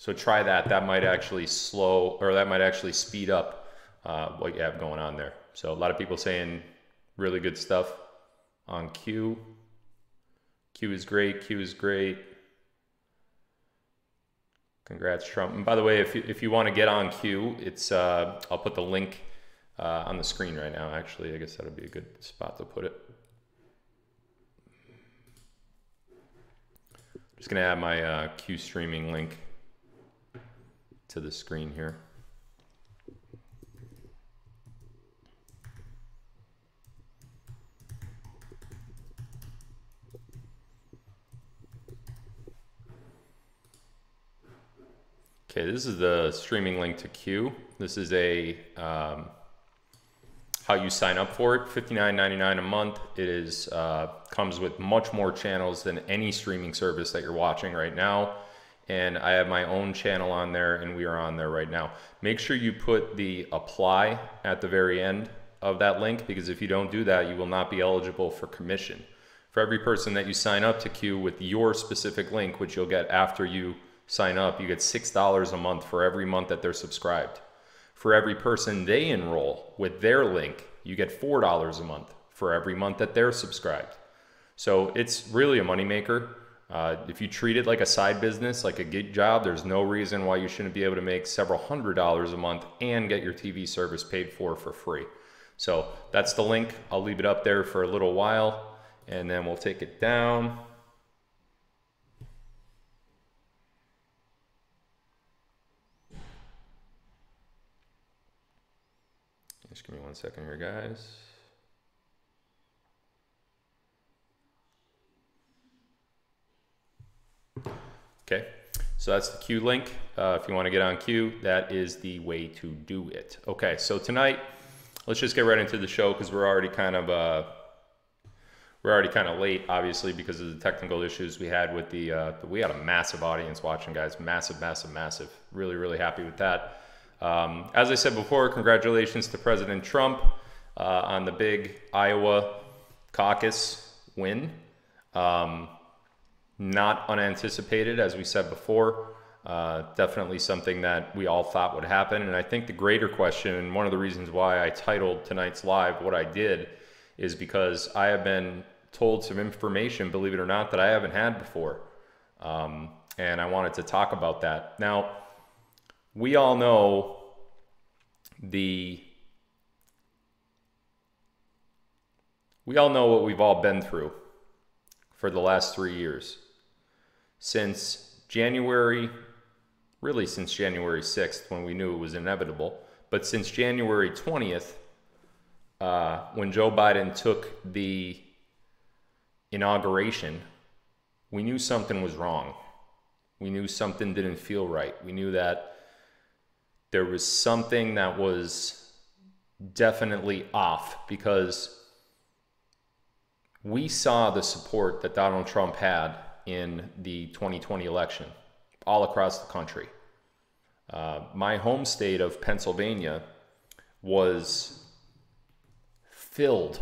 So try that. That might actually slow, or that might actually speed up what you have going on there. So a lot of people saying really good stuff on Q. Q is great. Q is great. Congrats, Trump. And by the way, if you want to get on Q, it's I'll put the link on the screen right now. Actually, I guess that'll be a good spot to put it. Just gonna add my Q streaming link to the screen here. Okay, this is the streaming link to Q. This is a how you sign up for it. $59.99 a month. It is comes with much more channels than any streaming service that you're watching right now. And I have my own channel on there, and we are on there right now. Make sure you put the apply at the very end of that link, because if you don't do that, you will not be eligible for commission. For every person that you sign up to Q with your specific link, which you'll get after you sign up, you get $6 a month for every month that they're subscribed. For every person they enroll with their link, you get $4 a month for every month that they're subscribed. So it's really a moneymaker. If you treat it like a side business, like a gig job, there's no reason why you shouldn't be able to make several $100s a month and get your TV service paid for free. So that's the link. I'll leave it up there for a little while, and then we'll take it down. Just give me 1 second here, guys. Okay, so that's the Q link. If you want to get on Q, that is the way to do it. Okay, so tonight, let's just get right into the show, because we're already kind of late, obviously, because of the technical issues we had with we had a massive audience watching, guys. Massive. Really happy with that. As I said before, congratulations to President Trump on the big Iowa caucus win. Not unanticipated, as we said before. Definitely something that we all thought would happen. And I think the greater question, and one of the reasons why I titled tonight's live what I did, is because I have been told some information, believe it or not, that I haven't had before. And I wanted to talk about that. Now, we all know what we've all been through for the last 3 years. Since January, really since January 6th, when we knew it was inevitable, but since January 20th, when Joe Biden took the inauguration, we knew something was wrong. We knew something didn't feel right. We knew that there was something that was definitely off, because we saw the support that Donald Trump had in the 2020 election all across the country. My home state of Pennsylvania was filled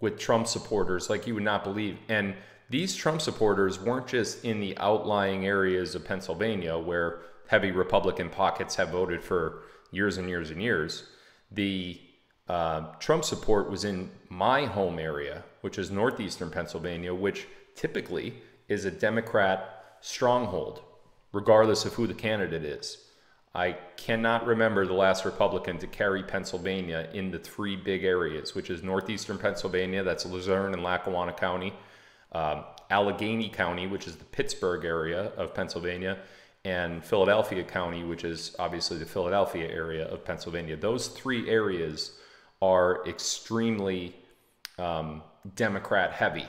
with Trump supporters like you would not believe. And these Trump supporters weren't just in the outlying areas of Pennsylvania where heavy Republican pockets have voted for years and years and years. The Trump support was in my home area, which is northeastern Pennsylvania, which typically is a Democrat stronghold, regardless of who the candidate is. I cannot remember the last Republican to carry Pennsylvania in the three big areas, which is northeastern Pennsylvania, that's Luzerne and Lackawanna County, Allegheny County, which is the Pittsburgh area of Pennsylvania, and Philadelphia County, which is obviously the Philadelphia area of Pennsylvania. Those three areas are extremely Democrat heavy.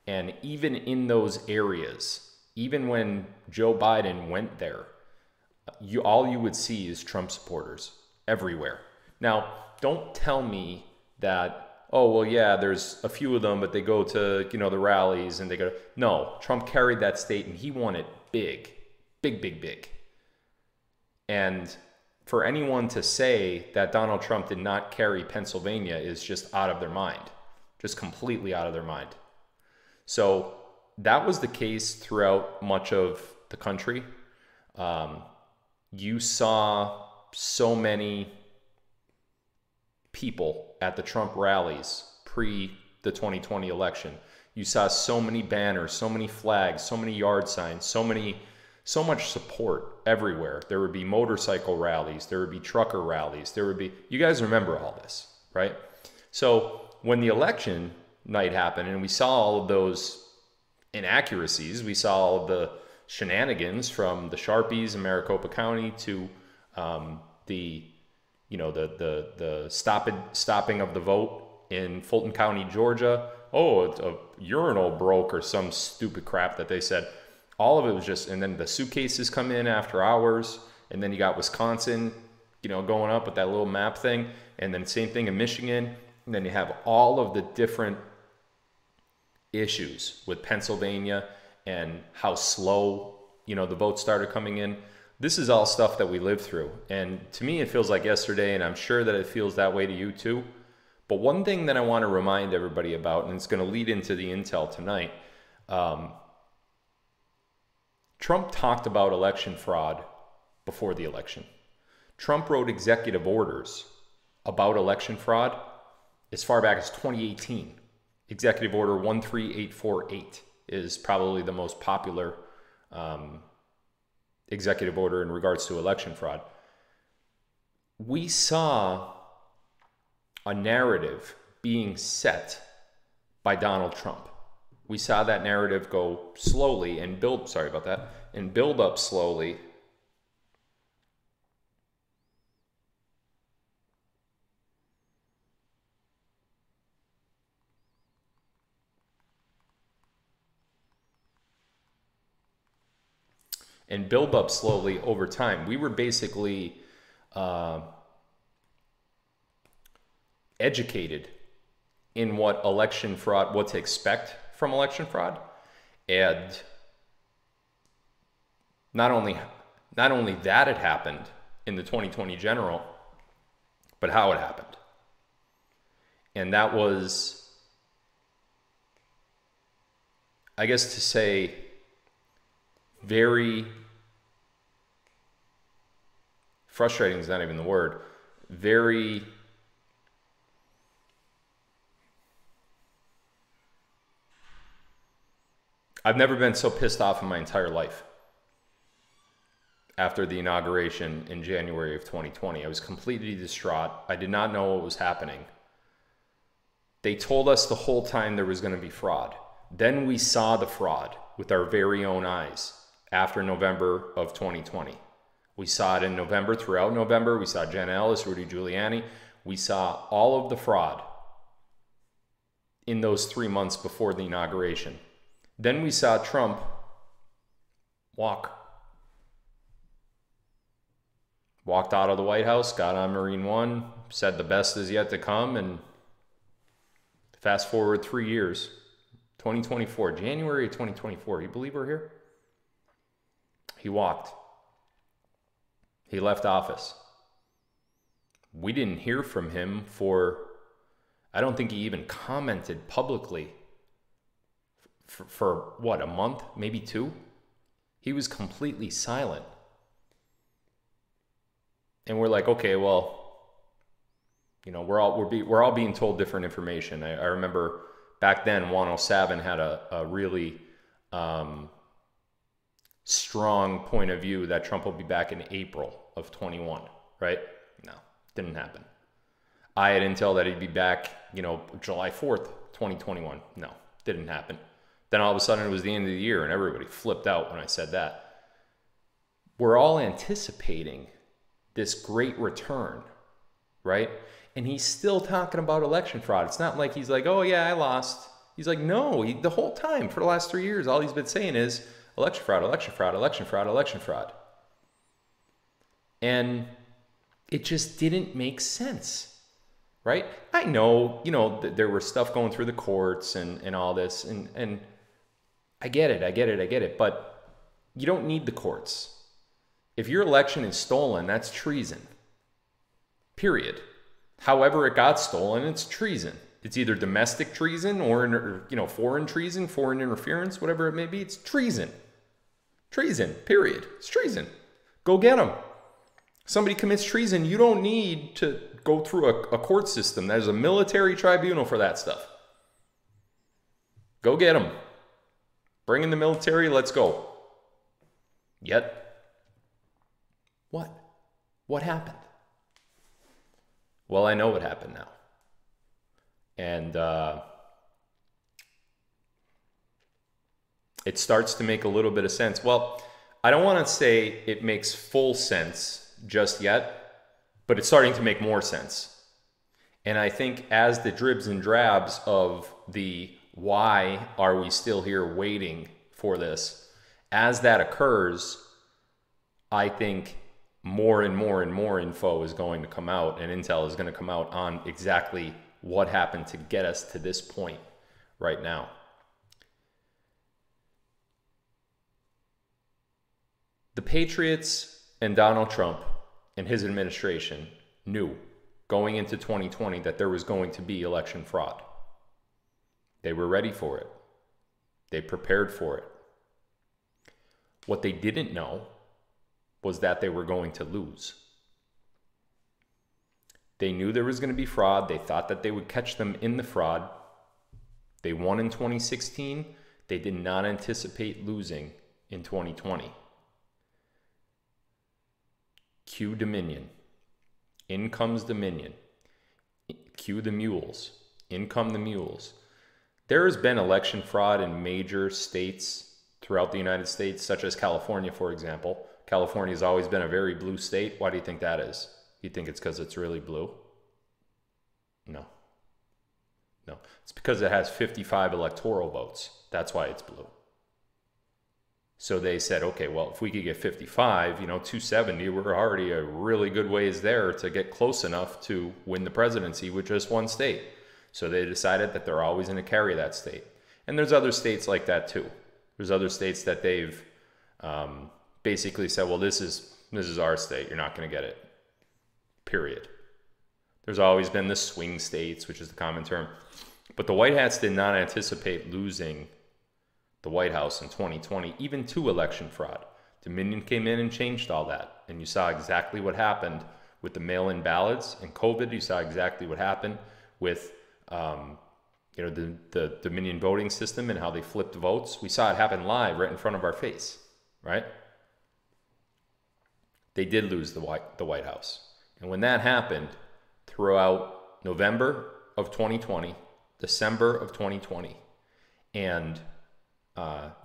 And even in those areas, even when Joe Biden went there, all you would see is Trump supporters everywhere. Now, don't tell me that, oh, well, yeah, there's a few of them, but they go to, the rallies and they go. No, Trump carried that state and he won it big. And for anyone to say that Donald Trump did not carry Pennsylvania is just out of their mind, just completely out of their mind. So that was the case throughout much of the country. You saw so many people at the Trump rallies pre the 2020 election. You saw so many banners, so many flags, so many yard signs, so much support everywhere. There would be motorcycle rallies, there would be trucker rallies, you guys remember all this, right? So when the election night happened and we saw all of those inaccuracies, we saw all of the shenanigans from the Sharpies in Maricopa County to the stopping of the vote in Fulton County, Georgia. Oh, it's a urinal broke or some stupid crap that they said. All of it was just, and then the suitcases come in after hours, and then you got Wisconsin, going up with that little map thing, and then same thing in Michigan, and then you have all of the different issues with Pennsylvania and how slow, the votes started coming in. This is all stuff that we lived through. And to me, it feels like yesterday, and I'm sure that it feels that way to you too. But one thing that I want to remind everybody about, and it's going to lead into the intel tonight, Trump talked about election fraud before the election. Trump wrote executive orders about election fraud as far back as 2018. Executive Order 13848 is probably the most popular executive order in regards to election fraud. We saw a narrative being set by Donald Trump. We saw that narrative go slowly and build up slowly. And build up slowly over time. We were basically educated in what to expect from election fraud, and not only that it happened in the 2020 general, but how it happened. And that was, I guess to say, very frustrating is not even the word. I've never been so pissed off in my entire life after the inauguration in January of 2020. I was completely distraught. I did not know what was happening. They told us the whole time there was going to be fraud. Then we saw the fraud with our very own eyes after November of 2020. We saw it in November, throughout November. We saw Jen Ellis, Rudy Giuliani. We saw all of the fraud in those 3 months before the inauguration. Then we saw Trump walked out of the White House, got on Marine One, said the best is yet to come, and fast forward 3 years, 2024, January of 2024. You believe we're here? He walked. He left office. We didn't hear from him I don't think he even commented publicly for what, a month, maybe 2? He was completely silent. And we're like, okay, well, we're all being told different information. I remember back then, 107 had a really strong point of view that Trump will be back in April of 21, right? No, didn't happen. I had intel that he'd be back, July 4th, 2021. No, didn't happen. Then all of a sudden it was the end of the year and everybody flipped out when I said that. We're all anticipating this great return, right? And he's still talking about election fraud. It's not like he's like, oh yeah, I lost. He's like, no, the whole time for the last 3 years, all he's been saying is election fraud, election fraud, election fraud, election fraud. And it just didn't make sense, right? I know, there was stuff going through the courts and all this, and I get it, but you don't need the courts. If your election is stolen, that's treason. Period. However it got stolen, it's treason. It's either domestic treason or, foreign treason, foreign interference, whatever it may be. It's treason. Treason, period. It's treason. Go get them. Somebody commits treason, you don't need to go through a court system. There's a military tribunal for that stuff. Go get them. Bring in the military, let's go. Yet, what? What happened? Well, I know what happened now. And it starts to make a little bit of sense. Well, I don't want to say it makes full sense just yet, but it's starting to make more sense. And I think as the dribs and drabs of the why are we still here waiting for this, as that occurs, I think more and more and more info is going to come out, and intel is going to come out on exactly what happened to get us to this point right now. The Patriots and Donald Trump and his administration knew going into 2020 that there was going to be election fraud. They were ready for it. They prepared for it. What they didn't know was that they were going to lose. They knew there was going to be fraud. They thought that they would catch them in the fraud. They won in 2016. They did not anticipate losing in 2020. Cue Dominion. In comes Dominion. Cue the mules. In come the mules. There has been election fraud in major states throughout the United States, such as California, for example. California has always been a very blue state. Why do you think that is? You think it's because it's really blue? No. No. It's because it has 55 electoral votes. That's why it's blue. So they said, okay, well, if we could get 55, 270, we're already a really good ways there to get close enough to win the presidency with just one state. So they decided that they're always going to carry that state. And there's other states like that too. There's other states that they've basically said, well, this is our state. You're not going to get it. Period. There's always been the swing states, which is the common term. But the White Hats did not anticipate losing the White House in 2020, even to election fraud. Dominion came in and changed all that. And you saw exactly what happened with the mail-in ballots and COVID. You saw exactly what happened with the Dominion voting system and how they flipped votes. We saw it happen live right in front of our face, right? They did lose the White House. And when that happened, throughout November of 2020, December of 2020, and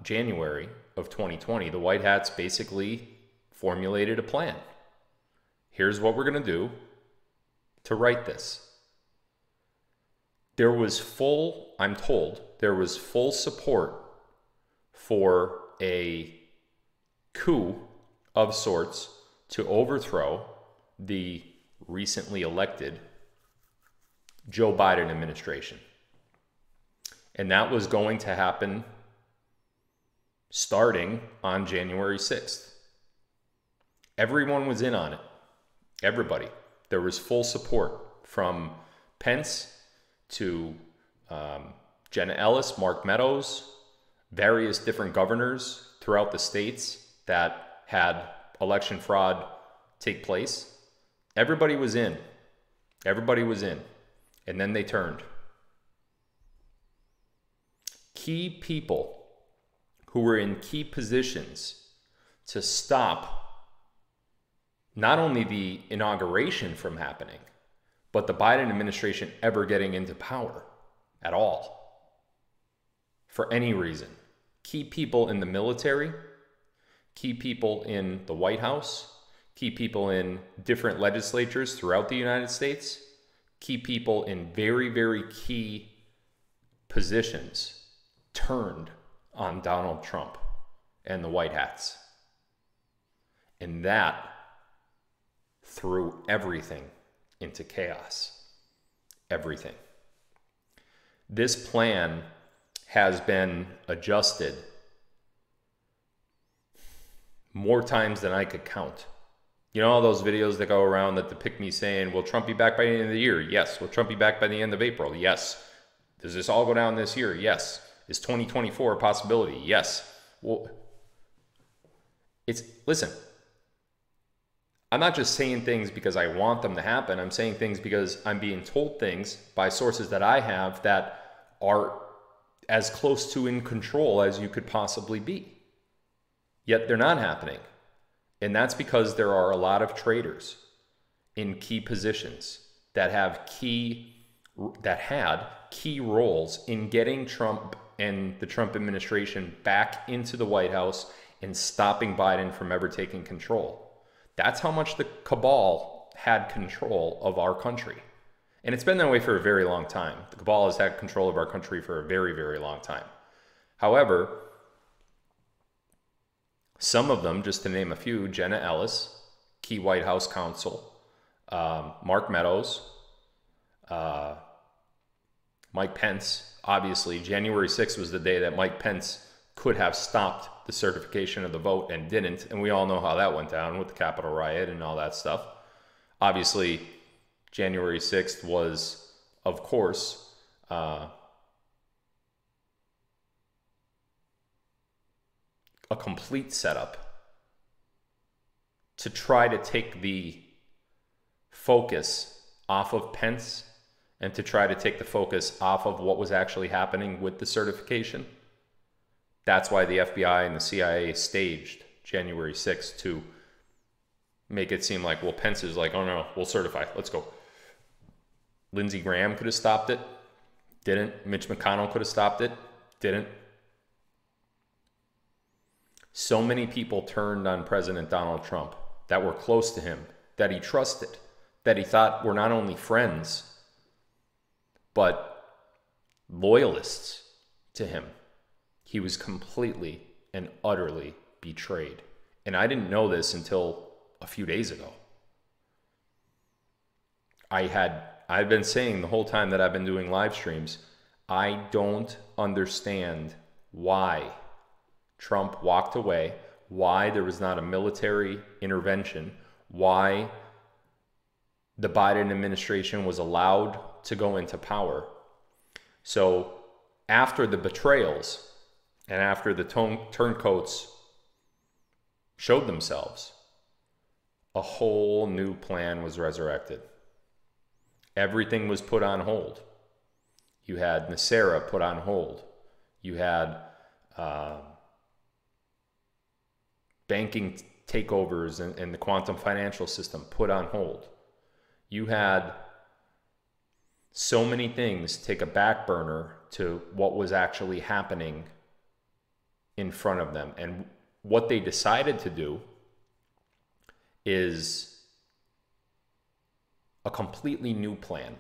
January of 2020, the White Hats basically formulated a plan. Here's what we're going to do to right this. I'm told, there was full support for a coup of sorts to overthrow the recently elected Joe Biden administration. And that was going to happen starting on January 6th. Everyone was in on it. Everybody. There was full support from Pence to Jenna Ellis, Mark Meadows, various different governors throughout the states that had election fraud take place. Everybody was in. Everybody was in. And then they turned. Key people who were in key positions to stop not only the inauguration from happening, but the Biden administration ever getting into power at all, for any reason. Key people in the military, key people in the White House, key people in different legislatures throughout the United States, key people in very, very key positions turned on Donald Trump and the White Hats. And that threw everything into chaos. Everything. This plan has been adjusted more times than I could count. You know all those videos that go around that depict me saying, will Trump be back by the end of the year? Yes. Will Trump be back by the end of April? Yes. Does this all go down this year? Yes. Is 2024 a possibility? Yes. Well, listen, I'm not just saying things because I want them to happen. I'm saying things because I'm being told things by sources that I have that are as close to in control as you could possibly be. Yet they're not happening. And that's because there are a lot of traders in key positions that had key roles in getting Trump and the Trump administration back into the White House and stopping Biden from ever taking control. That's how much the cabal had control of our country. And it's been that way for a very long time. The cabal has had control of our country for a very, very long time. However, some of them, just to name a few, Jenna Ellis, key White House counsel, Mark Meadows, Mike Pence. Obviously, January 6th was the day that Mike Pence could have stopped the certification of the vote and didn't. And we all know how that went down with the Capitol riot and all that stuff. Obviously, January 6th was, of course, a complete setup to try to take the focus off of Pence and to try to take the focus off of what was actually happening with the certification. That's why the FBI and the CIA staged January 6th to make it seem like, well, Pence is like, oh no, we'll certify, let's go. Lindsey Graham could have stopped it, didn't. Mitch McConnell could have stopped it, didn't. So many people turned on President Donald Trump that were close to him, that he trusted, that he thought were not only friends, but loyalists to him. He was completely and utterly betrayed. And I didn't know this until a few days ago. I've been saying the whole time that I've been doing live streams, I don't understand why Trump walked away, why there was not a military intervention, why the Biden administration was allowed to go into power. So after the betrayals and after the turncoats showed themselves, a whole new plan was resurrected. Everything was put on hold. You had NESARA put on hold. You had banking takeovers and the quantum financial system put on hold. You had so many things take a back burner to what was actually happening in front of them. And what they decided to do is a completely new plan.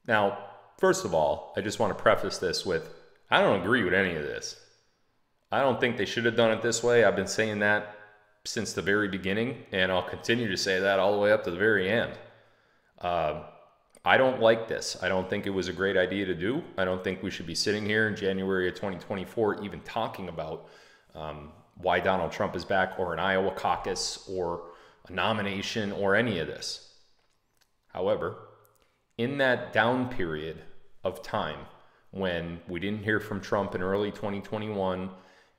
Now, first of all, I just want to preface this with, I don't agree with any of this. I don't think they should have done it this way. I've been saying that since the very beginning, and I'll continue to say that all the way up to the very end. I don't like this. I don't think it was a great idea to do. I don't think we should be sitting here in January of 2024 even talking about why Donald Trump is back, or an Iowa caucus, or a nomination, or any of this. However, in that down period of time when we didn't hear from Trump in early 2021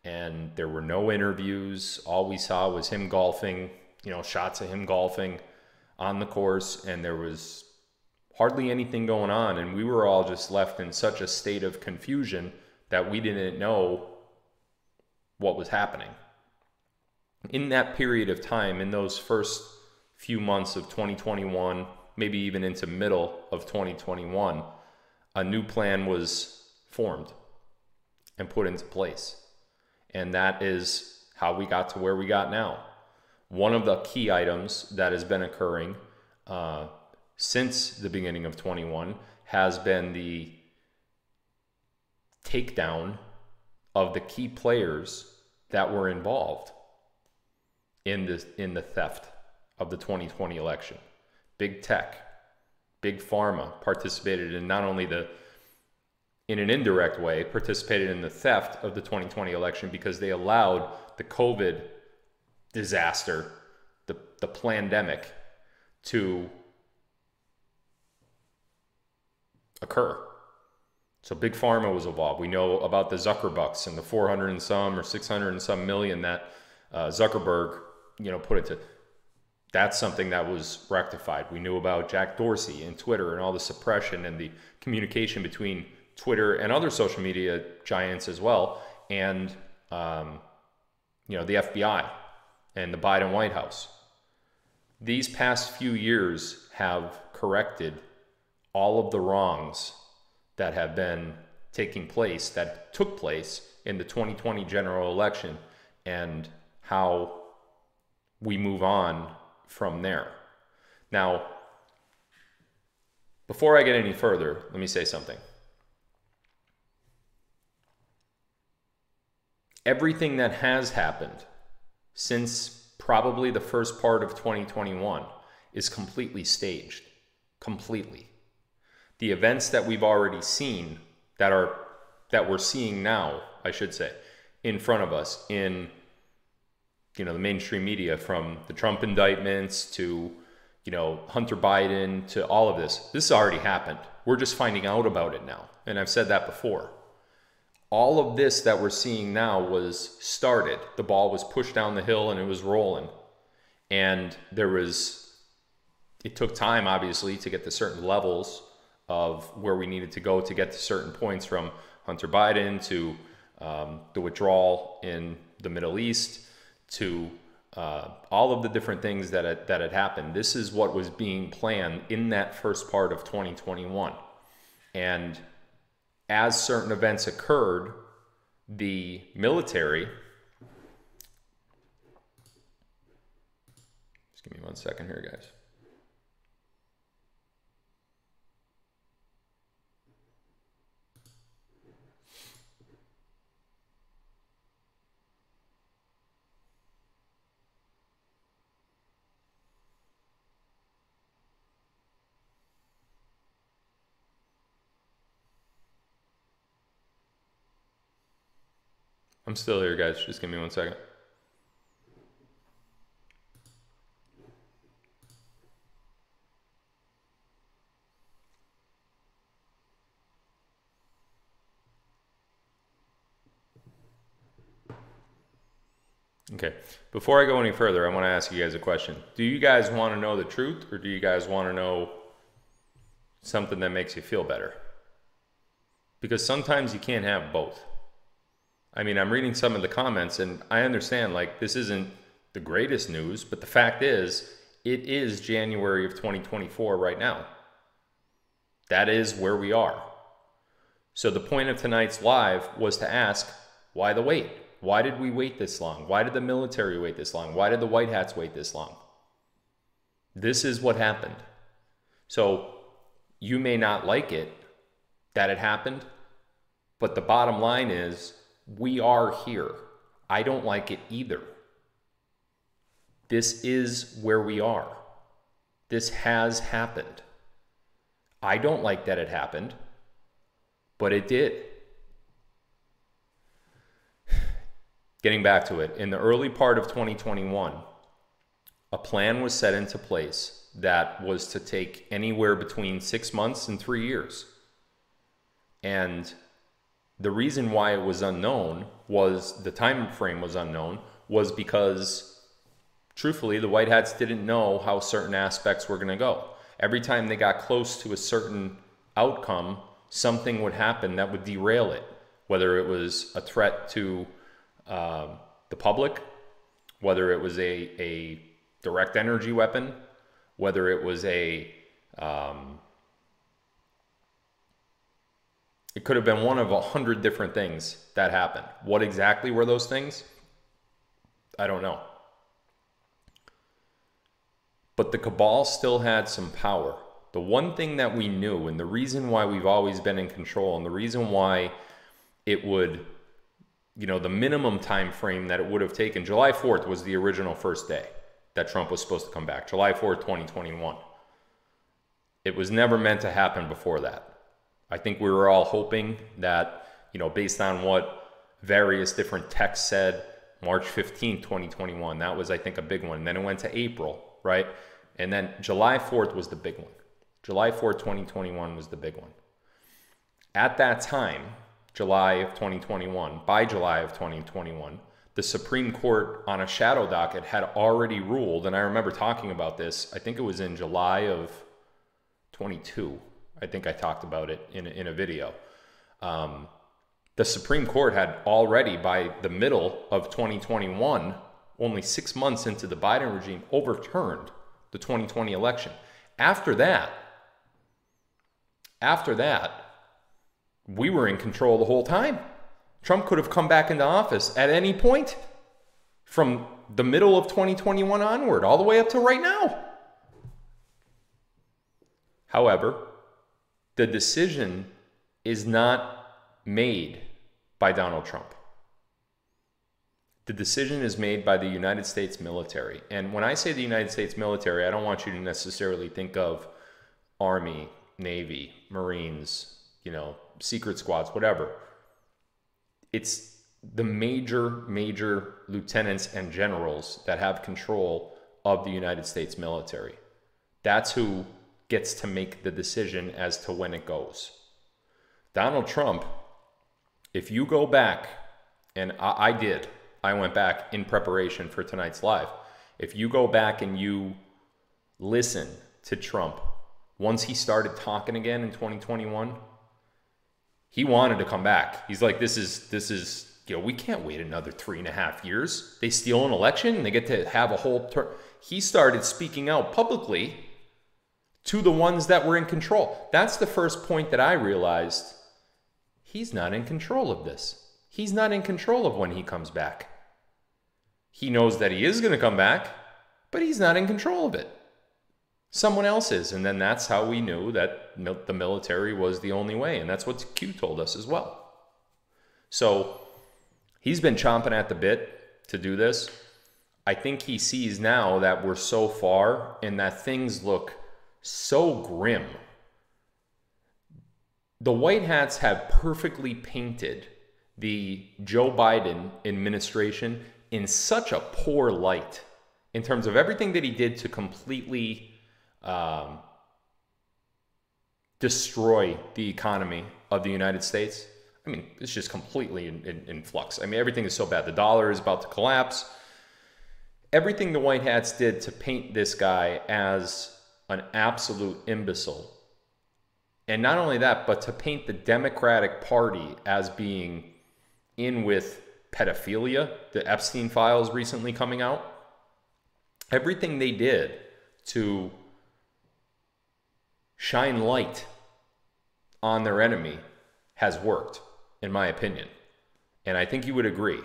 and there were no interviews, all we saw was him golfing, shots of him golfing on the course, and there was hardly anything going on, and we were all just left in such a state of confusion that we didn't know what was happening. In that period of time, in those first few months of 2021, maybe even into middle of 2021, a new plan was formed and put into place. And that is how we got to where we got now. One of the key items that has been occurring since the beginning of 21 has been the takedown of the key players that were involved in the theft of the 2020 election. Big tech, big pharma participated in not only in an indirect way, participated in the theft of the 2020 election because they allowed the COVID disaster, the pandemic, to occur. So big pharma was involved. We know about the Zuckerbucks and the 400 and some or 600 and some million that Zuckerberg, put into. That's something that was rectified. We knew about Jack Dorsey and Twitter and all the suppression and the communication between Twitter and other social media giants as well, and the FBI and the Biden White House. These past few years have corrected all of the wrongs that have been that took place in the 2020 general election, and how we move on from there. Now, before I get any further, let me say something. Everything that has happened since probably the first part of 2021 is completely staged. Completely. The events that we've already seen, that we're seeing now, I should say, in front of us in the mainstream media, from the Trump indictments to Hunter Biden to all of this has already happened. We're just finding out about it now, and I've said that before. All of this that we're seeing now was started. The ball was pushed down the hill and it was rolling, and it took time, obviously, to get to certain levels of where we needed to go to get to certain points, from Hunter Biden to the withdrawal in the Middle East to all of the different things that had happened. This is what was being planned in that first part of 2021. And as certain events occurred, the military... Just give me 1 second here, guys. I'm still here, guys. Just give me 1 second. Okay. Before I go any further, I want to ask you guys a question. Do you guys want to know the truth, or do you guys want to know something that makes you feel better? Because sometimes you can't have both. I mean, I'm reading some of the comments, and I understand, this isn't the greatest news, but the fact is, it is January of 2024 right now. That is where we are. So the point of tonight's live was to ask, why the wait? Why did we wait this long? Why did the military wait this long? Why did the White Hats wait this long? This is what happened. So you may not like it that it happened, but the bottom line is, we are here. I don't like it either. This is where we are. This has happened. I don't like that it happened, but it did. Getting back to it, in the early part of 2021, a plan was set into place that was to take anywhere between 6 months and 3 years. And the reason why it was unknown, the time frame was unknown, was because, truthfully, the White Hats didn't know how certain aspects were going to go. Every time they got close to a certain outcome, something would happen that would derail it, whether it was a threat to the public, whether it was a direct energy weapon, whether it was it could have been one of 100 different things that happened. What exactly were those things? I don't know. But the cabal still had some power. The one thing that we knew, and the reason why we've always been in control, and the reason why it would, the minimum time frame that it would have taken, July 4th was the original first day that Trump was supposed to come back, July 4th, 2021. It was never meant to happen before that. I think we were all hoping that, based on what various different texts said, March 15th, 2021, that was, I think, a big one. And then it went to April, right? And then July 4th was the big one. July 4th, 2021 was the big one. At that time, by July of 2021, the Supreme Court on a shadow docket had already ruled, and I remember talking about this, I think it was in July of 22. I think I talked about it in a video. The Supreme Court had already, by the middle of 2021, only 6 months into the Biden regime, overturned the 2020 election. After that, we were in control the whole time. Trump could have come back into office at any point from the middle of 2021 onward, all the way up to right now. However, the decision is not made by Donald Trump. The decision is made by the United States military. And when I say the United States military, I don't want you to necessarily think of Army, Navy, Marines, secret squads, whatever. It's the major lieutenants and generals that have control of the United States military. That's who gets to make the decision as to when it goes. Donald Trump, if you go back, and I went back in preparation for tonight's live. If you go back and you listen to Trump, once he started talking again in 2021, he wanted to come back. He's like, this is, we can't wait another 3.5 years. They steal an election and they get to have a whole term. He started speaking out publicly to the ones that were in control. That's the first point that I realized. He's not in control of this. He's not in control of when he comes back. He knows that he is going to come back, but he's not in control of it. Someone else is. And then that's how we knew that the military was the only way. And that's what Q told us as well. So he's been chomping at the bit to do this. I think he sees now that we're so far and that things look so grim. The White Hats have perfectly painted the Joe Biden administration in such a poor light in terms of everything that he did to completely destroy the economy of the United States. I mean, it's just completely in flux. I mean, everything is so bad. The dollar is about to collapse. Everything the White Hats did to paint this guy as an absolute imbecile. And not only that, but to paint the Democratic Party as being in with pedophilia, the Epstein files recently coming out. Everything they did to shine light on their enemy has worked, in my opinion. And I think you would agree.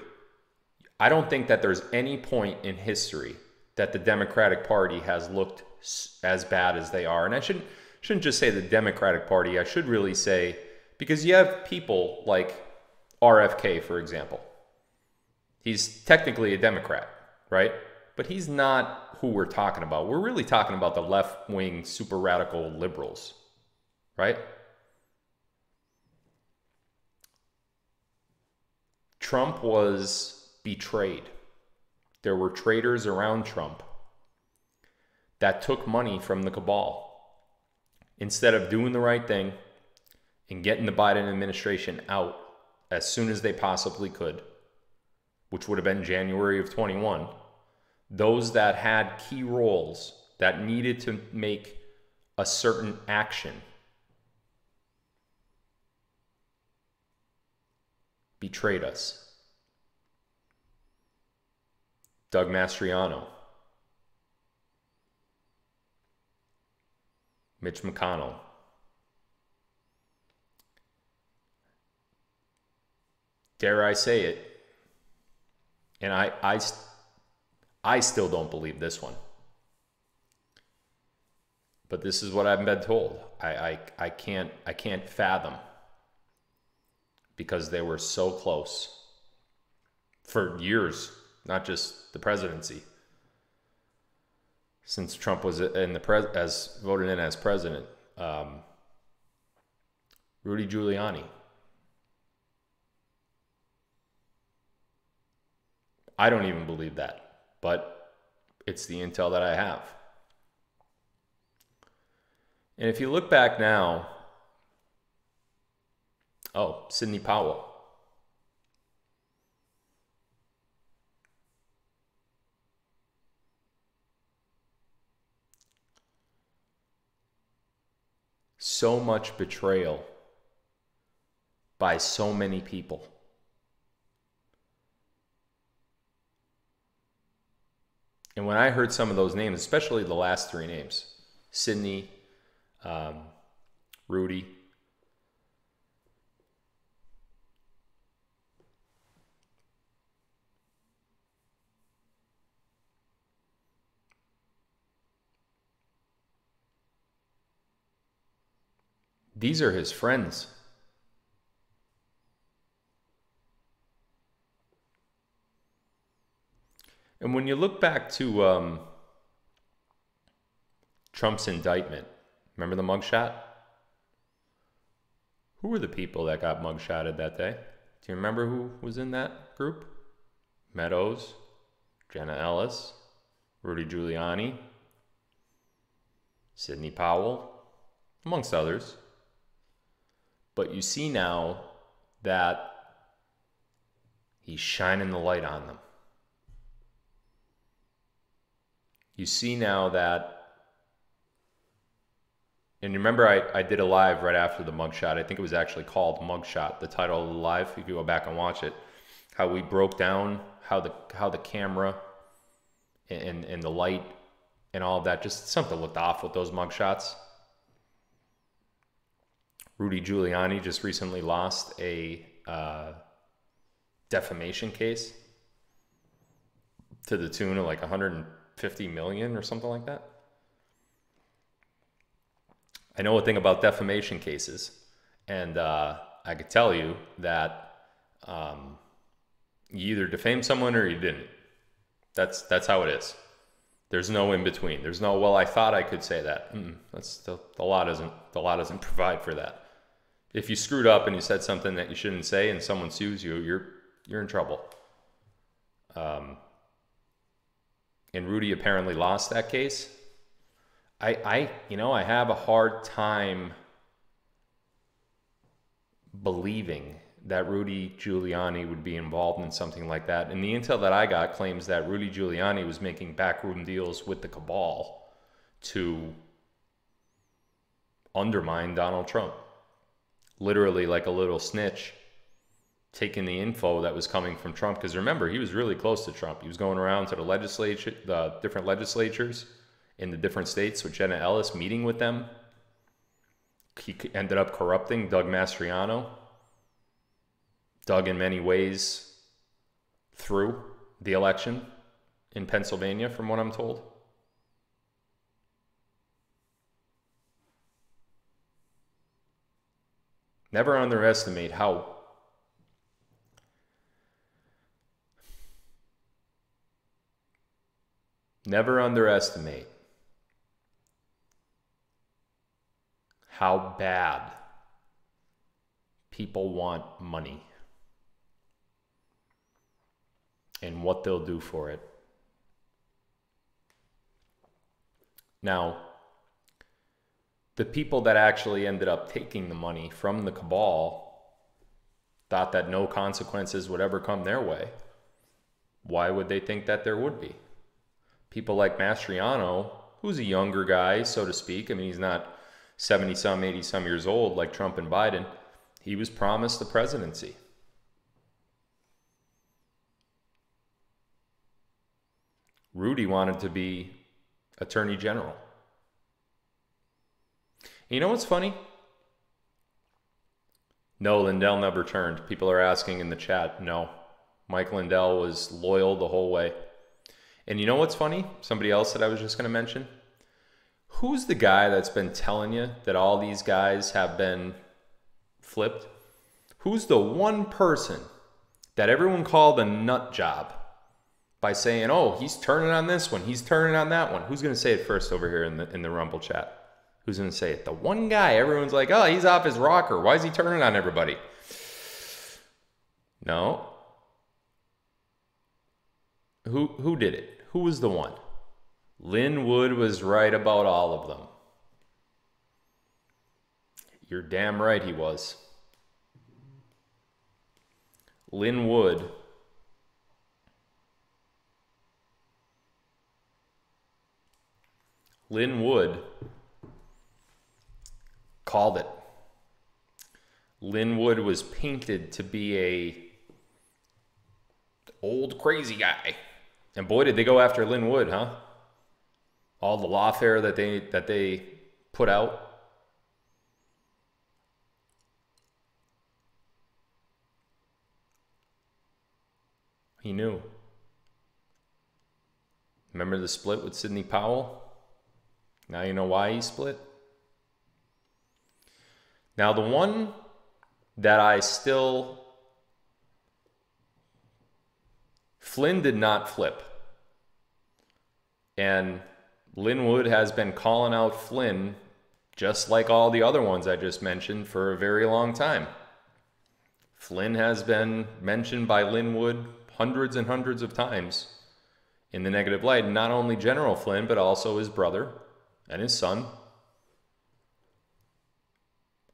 I don't think that there's any point in history that the Democratic Party has looked as bad as they are. And I shouldn't just say the Democratic Party. I should really say, because you have people like RFK, for example. He's technically a Democrat, right? But he's not who we're talking about. We're really talking about the left-wing, super radical liberals, right? Trump was betrayed. There were traitors around Trump that took money from the cabal. Instead of doing the right thing and getting the Biden administration out as soon as they possibly could, which would have been January of 21, those that had key roles that needed to make a certain action betrayed us. Doug Mastriano, Mitch McConnell, dare I say it, and I still don't believe this one. But this is what I've been told. I can't fathom, because they were so close for years, not just the presidency. Since Trump was in as voted in as president, Rudy Giuliani. I don't even believe that, but it's the intel that I have. And if you look back now, Sidney Powell. so much betrayal by so many people. And when I heard some of those names, especially the last three names, Sidney, Rudy, these are his friends. And when you look back to Trump's indictment, remember the mugshot? Who were the people that got mugshotted that day? Do you remember who was in that group? Meadows, Jenna Ellis, Rudy Giuliani, Sidney Powell, amongst others. But you see now that he's shining the light on them. You see now that, and you remember I did a live right after the mugshot. I think it was actually called Mugshot, the title of the live, if you go back and watch it, how we broke down how the camera and the light and all of that, just something looked off with those mugshots. Rudy Giuliani just recently lost a defamation case to the tune of like 150 million or something like that. I know a thing about defamation cases, and I could tell you that you either defamed someone or you didn't. That's how it is. There's no in between. There's no, well, I thought I could say that. That's the law doesn't provide for that. If you screwed up and you said something that you shouldn't say and someone sues you, you're in trouble. And Rudy apparently lost that case. I have a hard time believing that Rudy Giuliani would be involved in something like that. And the intel that I got claims that Rudy Giuliani was making backroom deals with the cabal to undermine Donald Trump. Literally like a little snitch, taking the info that was coming from Trump. Because remember, he was really close to Trump. He was going around to the different legislatures in the different states with Jenna Ellis, meeting with them. He ended up corrupting Doug Mastriano. Doug, in many ways, threw the election in Pennsylvania, from what I'm told. Never underestimate how bad people want money and what they'll do for it. Now, the people that actually ended up taking the money from the cabal thought that no consequences would ever come their way. Why would they think that there would be? People like Mastriano, who's a younger guy, so to speak. I mean, he's not 70-some, 80-some years old like Trump and Biden. He was promised the presidency. Rudy wanted to be Attorney General. You know what's funny? No, Lindell never turned. People are asking in the chat. No, Mike Lindell was loyal the whole way. And you know what's funny? Somebody else that I was just going to mention. Who's the guy that's been telling you that all these guys have been flipped? Who's the one person that everyone called a nut job by saying, oh, he's turning on this one, he's turning on that one? Who's going to say it first over here in the Rumble chat? Who's going to say it? The one guy everyone's like, oh, he's off his rocker. Why is he turning on everybody? No. Who did it? Who was the one? Lin Wood was right about all of them. You're damn right he was. Lin Wood Called it. Linwood was painted to be a old crazy guy. And boy, did they go after Linwood, huh? All the lawfare that they put out. He knew. Remember the split with Sidney Powell? Now you know why he split. Now the one that I still... Flynn did not flip. And Linwood has been calling out Flynn, just like all the other ones I just mentioned, for a very long time. Flynn has been mentioned by Linwood hundreds and hundreds of times in the negative light. Not only General Flynn, but also his brother and his son.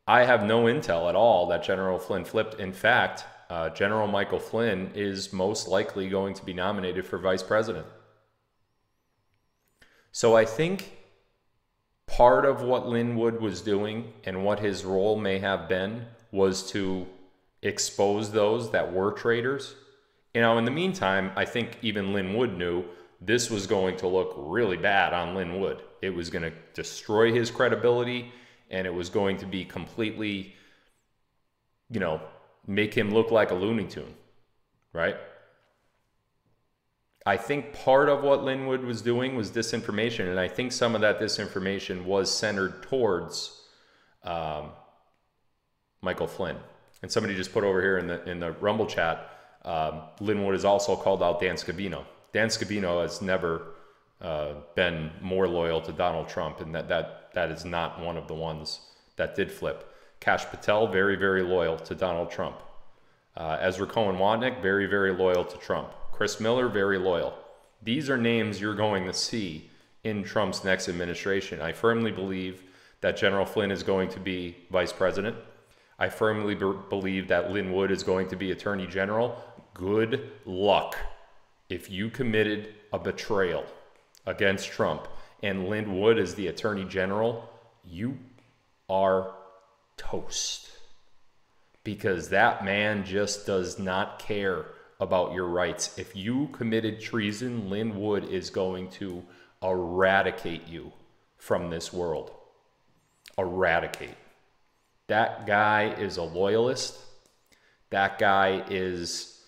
I have no intel at all that General Flynn flipped. In fact, General Michael Flynn is most likely going to be nominated for vice president. So I think part of what Linwood was doing and what his role may have been was to expose those that were traitors. You know, in the meantime, I think even Linwood knew this was going to look really bad on Linwood. It was going to destroy his credibility, and it was going to be completely, you know, make him look like a Looney Tune, right? I think part of what Linwood was doing was disinformation, and I think some of that disinformation was centered towards Michael Flynn. And somebody just put over here in the Rumble chat, Linwood has also called out Dan Scavino. Dan Scavino has never been more loyal to Donald Trump, and that is not one of the ones that did flip. Kash Patel, very, very loyal to Donald Trump. Ezra Cohen-Watnick, very, very loyal to Trump. Chris Miller, very loyal. These are names you're going to see in Trump's next administration. I firmly believe that General Flynn is going to be vice president. I firmly believe that Linwood is going to be attorney general. Good luck if you committed a betrayal against Trump and Linwood is the attorney general. You are toast, because that man just does not care about your rights. If you committed treason, Linwood is going to eradicate you from this world. Eradicate. That guy is a loyalist. That guy is...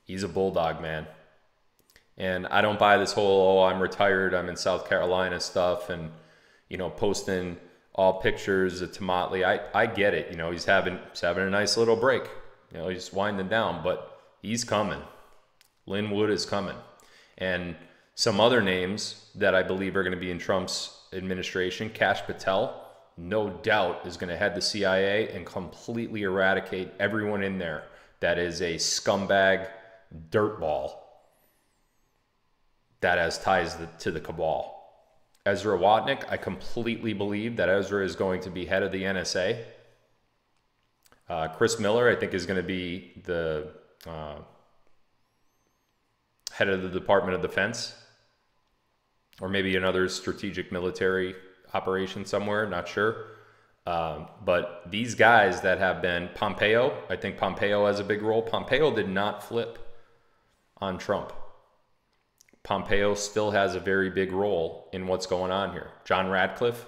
he's a bulldog, man. And I don't buy this whole, oh, I'm retired, I'm in South Carolina stuff, and, you know, posting all pictures of Tomatley. I get it. You know, he's having a nice little break. You know, he's winding down, but he's coming. Linwood is coming. And some other names that I believe are going to be in Trump's administration, Kash Patel, no doubt is going to head the CIA and completely eradicate everyone in there that is a scumbag dirtball that has ties to the cabal. Ezra Watnick, I completely believe that Ezra is going to be head of the NSA. Chris Miller, I think, is going to be the head of the Department of Defense, or maybe another strategic military operation somewhere, not sure. But these guys that have been, Pompeo, I think Pompeo has a big role. Pompeo did not flip on Trump. Pompeo still has a very big role in what's going on here. John Radcliffe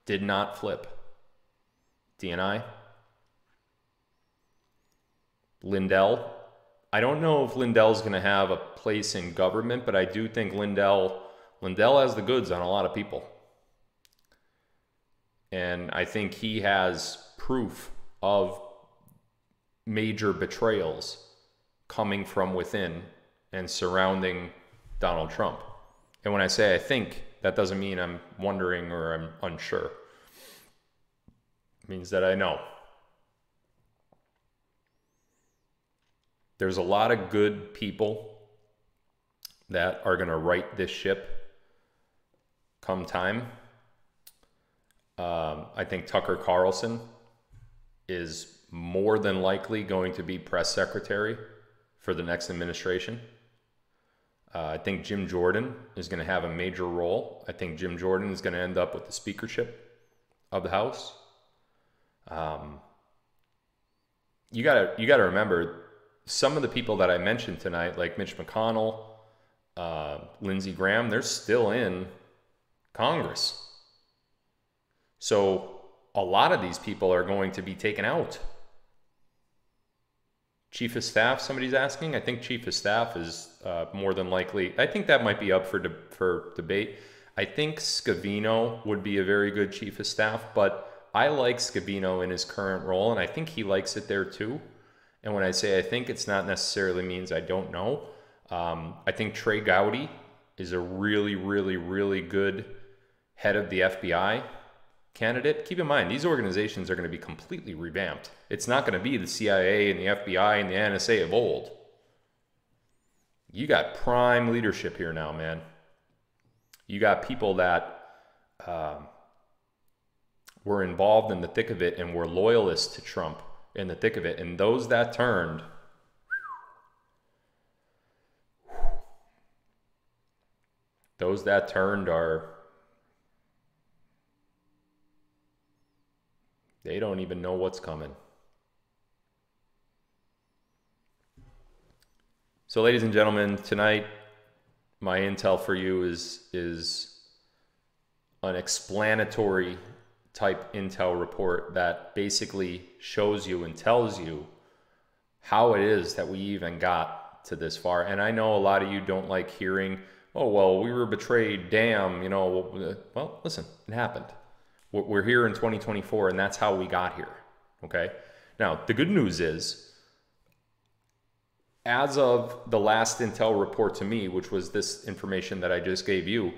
did not flip. DNI. Lindell. I don't know if Lindell's going to have a place in government, but I do think Lindell has the goods on a lot of people. And I think he has proof of major betrayals coming from within and surrounding Donald Trump. And when I say I think, that doesn't mean I'm wondering or I'm unsure. It means that I know. There's a lot of good people that are going to right this ship come time. I think Tucker Carlson is more than likely going to be press secretary for the next administration. I think Jim Jordan is going to have a major role. I think Jim Jordan is going to end up with the speakership of the House. You gotta remember, some of the people that I mentioned tonight, like Mitch McConnell, Lindsey Graham, they're still in Congress. So a lot of these people are going to be taken out. Chief of Staff, somebody's asking. I think Chief of Staff is more than likely. I think that might be up for debate. I think Scavino would be a very good Chief of Staff, but I like Scavino in his current role, and I think he likes it there too. And when I say I think, it's not necessarily means I don't know. I think Trey Gowdy is a really, really, really good head of the FBI candidate. Keep in mind, these organizations are going to be completely revamped. It's not going to be the CIA and the FBI and the NSA of old. You got prime leadership here now, man. You got people that were involved in the thick of it and were loyalists to Trump in the thick of it. And those that turned, are, they don't even know what's coming. So ladies and gentlemen, tonight, my intel for you is an explanatory type intel report that basically shows you and tells you how it is that we even got to this far. And I know a lot of you don't like hearing, oh, well, we were betrayed, damn, you know. Well, listen, it happened. We're here in 2024, and that's how we got here, okay? Now, the good news is, as of the last intel report to me, which was this information that I just gave you,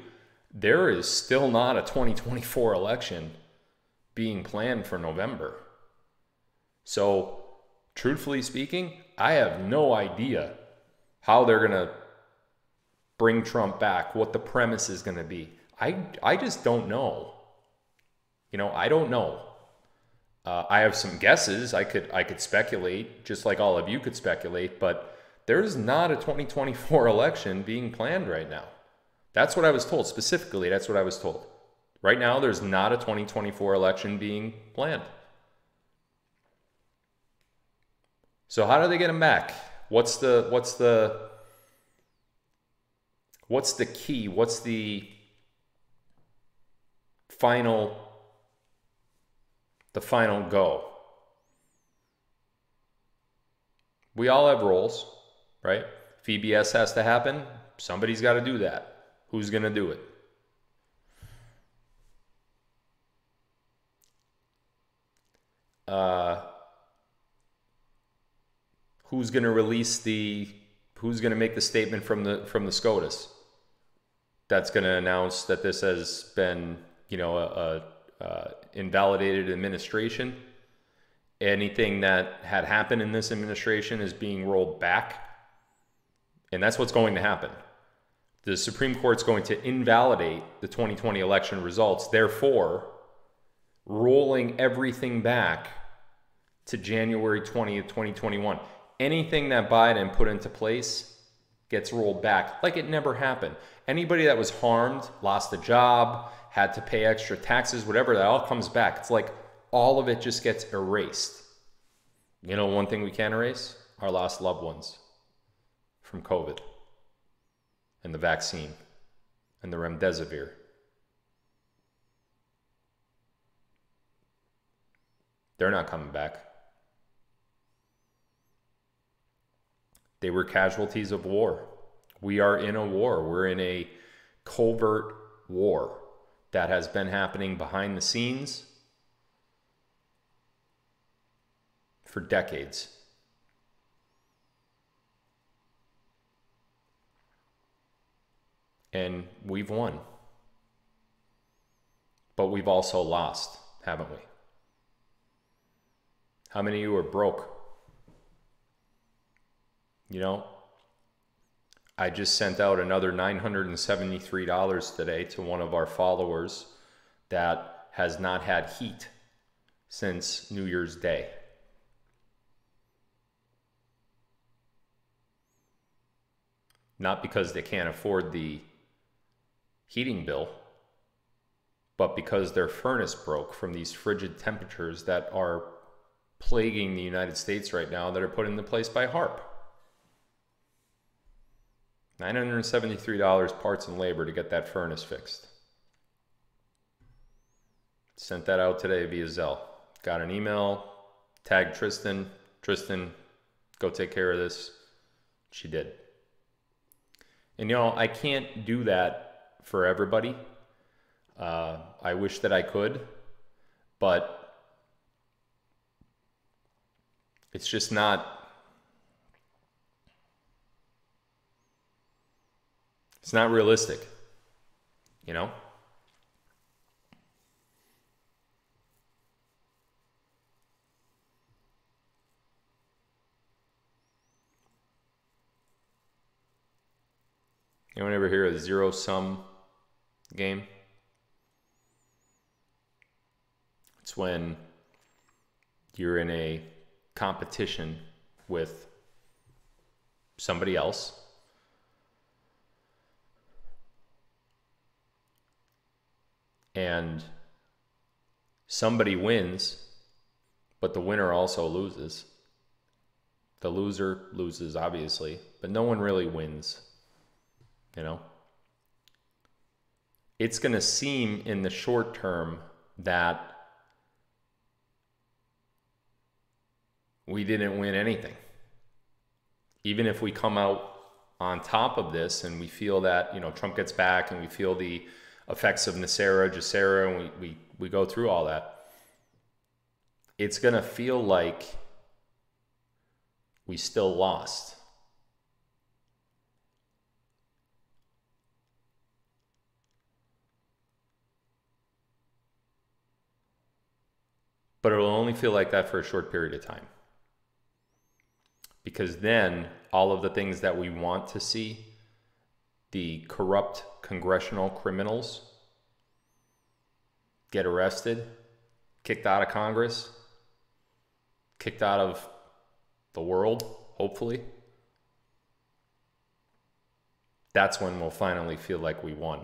there is still not a 2024 election being planned for November. So, truthfully speaking, I have no idea how they're going to bring Trump back, what the premise is going to be. I just don't know. You know, I don't know. I have some guesses. I could speculate, just like all of you could speculate, but there's not a 2024 election being planned right now. That's what I was told. Specifically, that's what I was told. Right now, there's not a 2024 election being planned. So how do they get him back? What's the key? What's the final go? We all have roles, right? If EBS has to happen, somebody's got to do that. Who's going to do it? Who's going to who's going to make the statement from the SCOTUS that's going to announce that this has been, you know, invalidated administration? Anything that had happened in this administration is being rolled back, and that's what's going to happen. The Supreme Court's going to invalidate the 2020 election results, therefore rolling everything back to January 20th, 2021. Anything that Biden put into place gets rolled back like it never happened. Anybody that was harmed, lost a job, had to pay extra taxes, whatever, that all comes back. It's like all of it just gets erased. You know, one thing we can't erase? Our lost loved ones from COVID and the vaccine and the remdesivir. They're not coming back. They were casualties of war. We are in a war. We're in a covert war that has been happening behind the scenes for decades. And we've won. But we've also lost, haven't we? How many of you are broke? You know, I just sent out another $973 today to one of our followers that has not had heat since New Year's Day. not because they can't afford the heating bill, but because their furnace broke from these frigid temperatures that are plaguing the United States right now, that are put into place by HARP. $973 parts and labor to get that furnace fixed. Sent that out today via Zelle. Got an email, tagged Tristan. Tristan, go take care of this. She did. And I can't do that for everybody. I wish that I could, but it's just not, it's not realistic, You want to ever hear a zero-sum game? It's when you're in a competition with somebody else, and somebody wins, but the winner also loses. The loser loses, obviously, but no one really wins. It's going to seem in the short term that we didn't win anything. Even if we come out on top of this and we feel that, Trump gets back and we feel the effects of Nasera, Jacera, and we go through all that, it's going to feel like we still lost. But it will only feel like that for a short period of time. Because then all of the things that we want to see, the corrupt congressional criminals get arrested, kicked out of Congress, kicked out of the world, hopefully, that's when we'll finally feel like we won.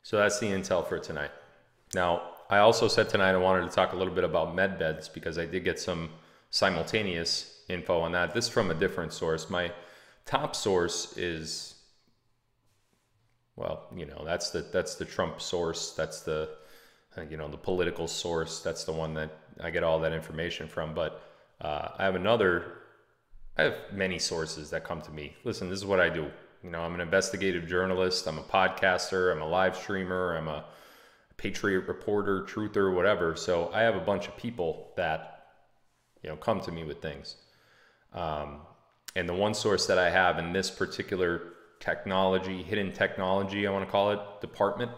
So that's the intel for tonight. Now, I also said tonight I wanted to talk a little bit about med beds because I did get some simultaneous info on that. This is from a different source. My top source is, well, that's the Trump source. That's the, the political source. That's the one that I get all that information from. But I have many sources that come to me. Listen, this is what I do. I'm an investigative journalist. I'm a podcaster. I'm a live streamer. I'm a Patriot reporter, truther, whatever. So I have a bunch of people that, come to me with things. And the one source that I have in this particular technology, hidden technology, I want to call it, department,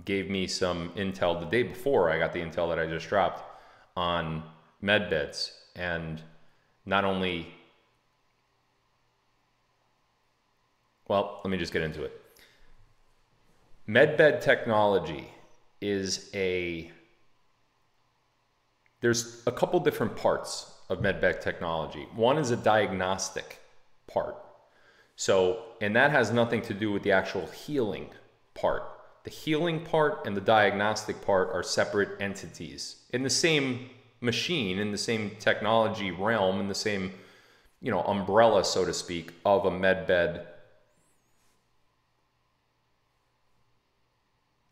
gave me some intel the day before I got the intel that I just dropped on med beds. And not only, well, let me just get into it. Medbed technology is there's a couple different parts of medbed technology. One is a diagnostic part. And that has nothing to do with the actual healing part. The healing part and the diagnostic part are separate entities in the same machine, in the same technology realm, in the same, umbrella, so to speak, of a medbed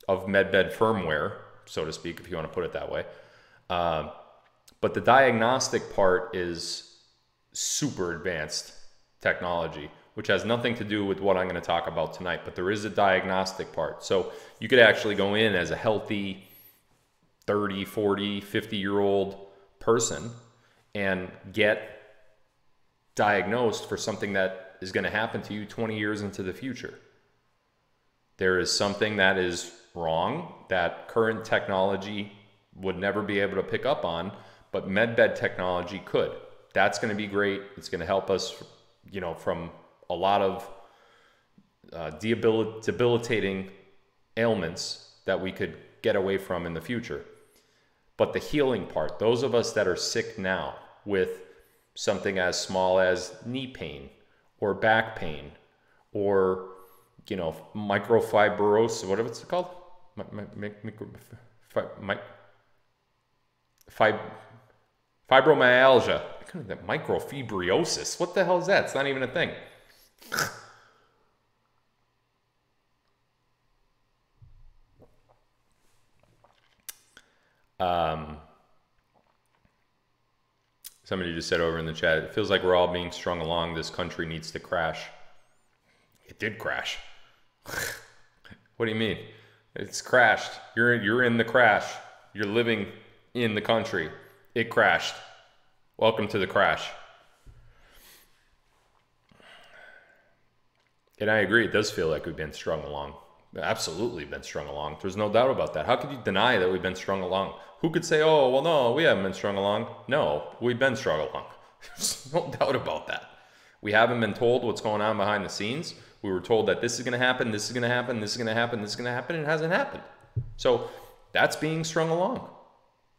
firmware, so to speak, if you want to put it that way. But the diagnostic part is super advanced technology, which has nothing to do with what I'm going to talk about tonight, but there is a diagnostic part. So you could actually go in as a healthy 30, 40, 50-year-old person and get diagnosed for something that is going to happen to you 20 years into the future. There is something that is wrong that current technology would never be able to pick up on, but medbed technology could. That's going to be great. It's going to help us, from a lot of debilitating ailments that we could get away from in the future. But the healing part, those of us that are sick now with something as small as knee pain or back pain or, you know, microfibrosis, whatever it's called, fibromyalgia, microfibrosis. What the hell is that? It's not even a thing. Somebody just said over in the chat, it feels like we're all being strung along. This country needs to crash. It did crash. What do you mean? It's crashed. You're in the crash. You're living in the country. It crashed. Welcome to the crash. And I agree, it does feel like we've been strung along. Absolutely been strung along. There's no doubt about that. How could you deny that we've been strung along? Who could say, oh, well, no, we haven't been strung along? No, we've been strung along. There's no doubt about that. We haven't been told what's going on behind the scenes. We were told that this is going to happen, this is going to happen, this is going to happen, this is going to happen, and it hasn't happened. So that's being strung along.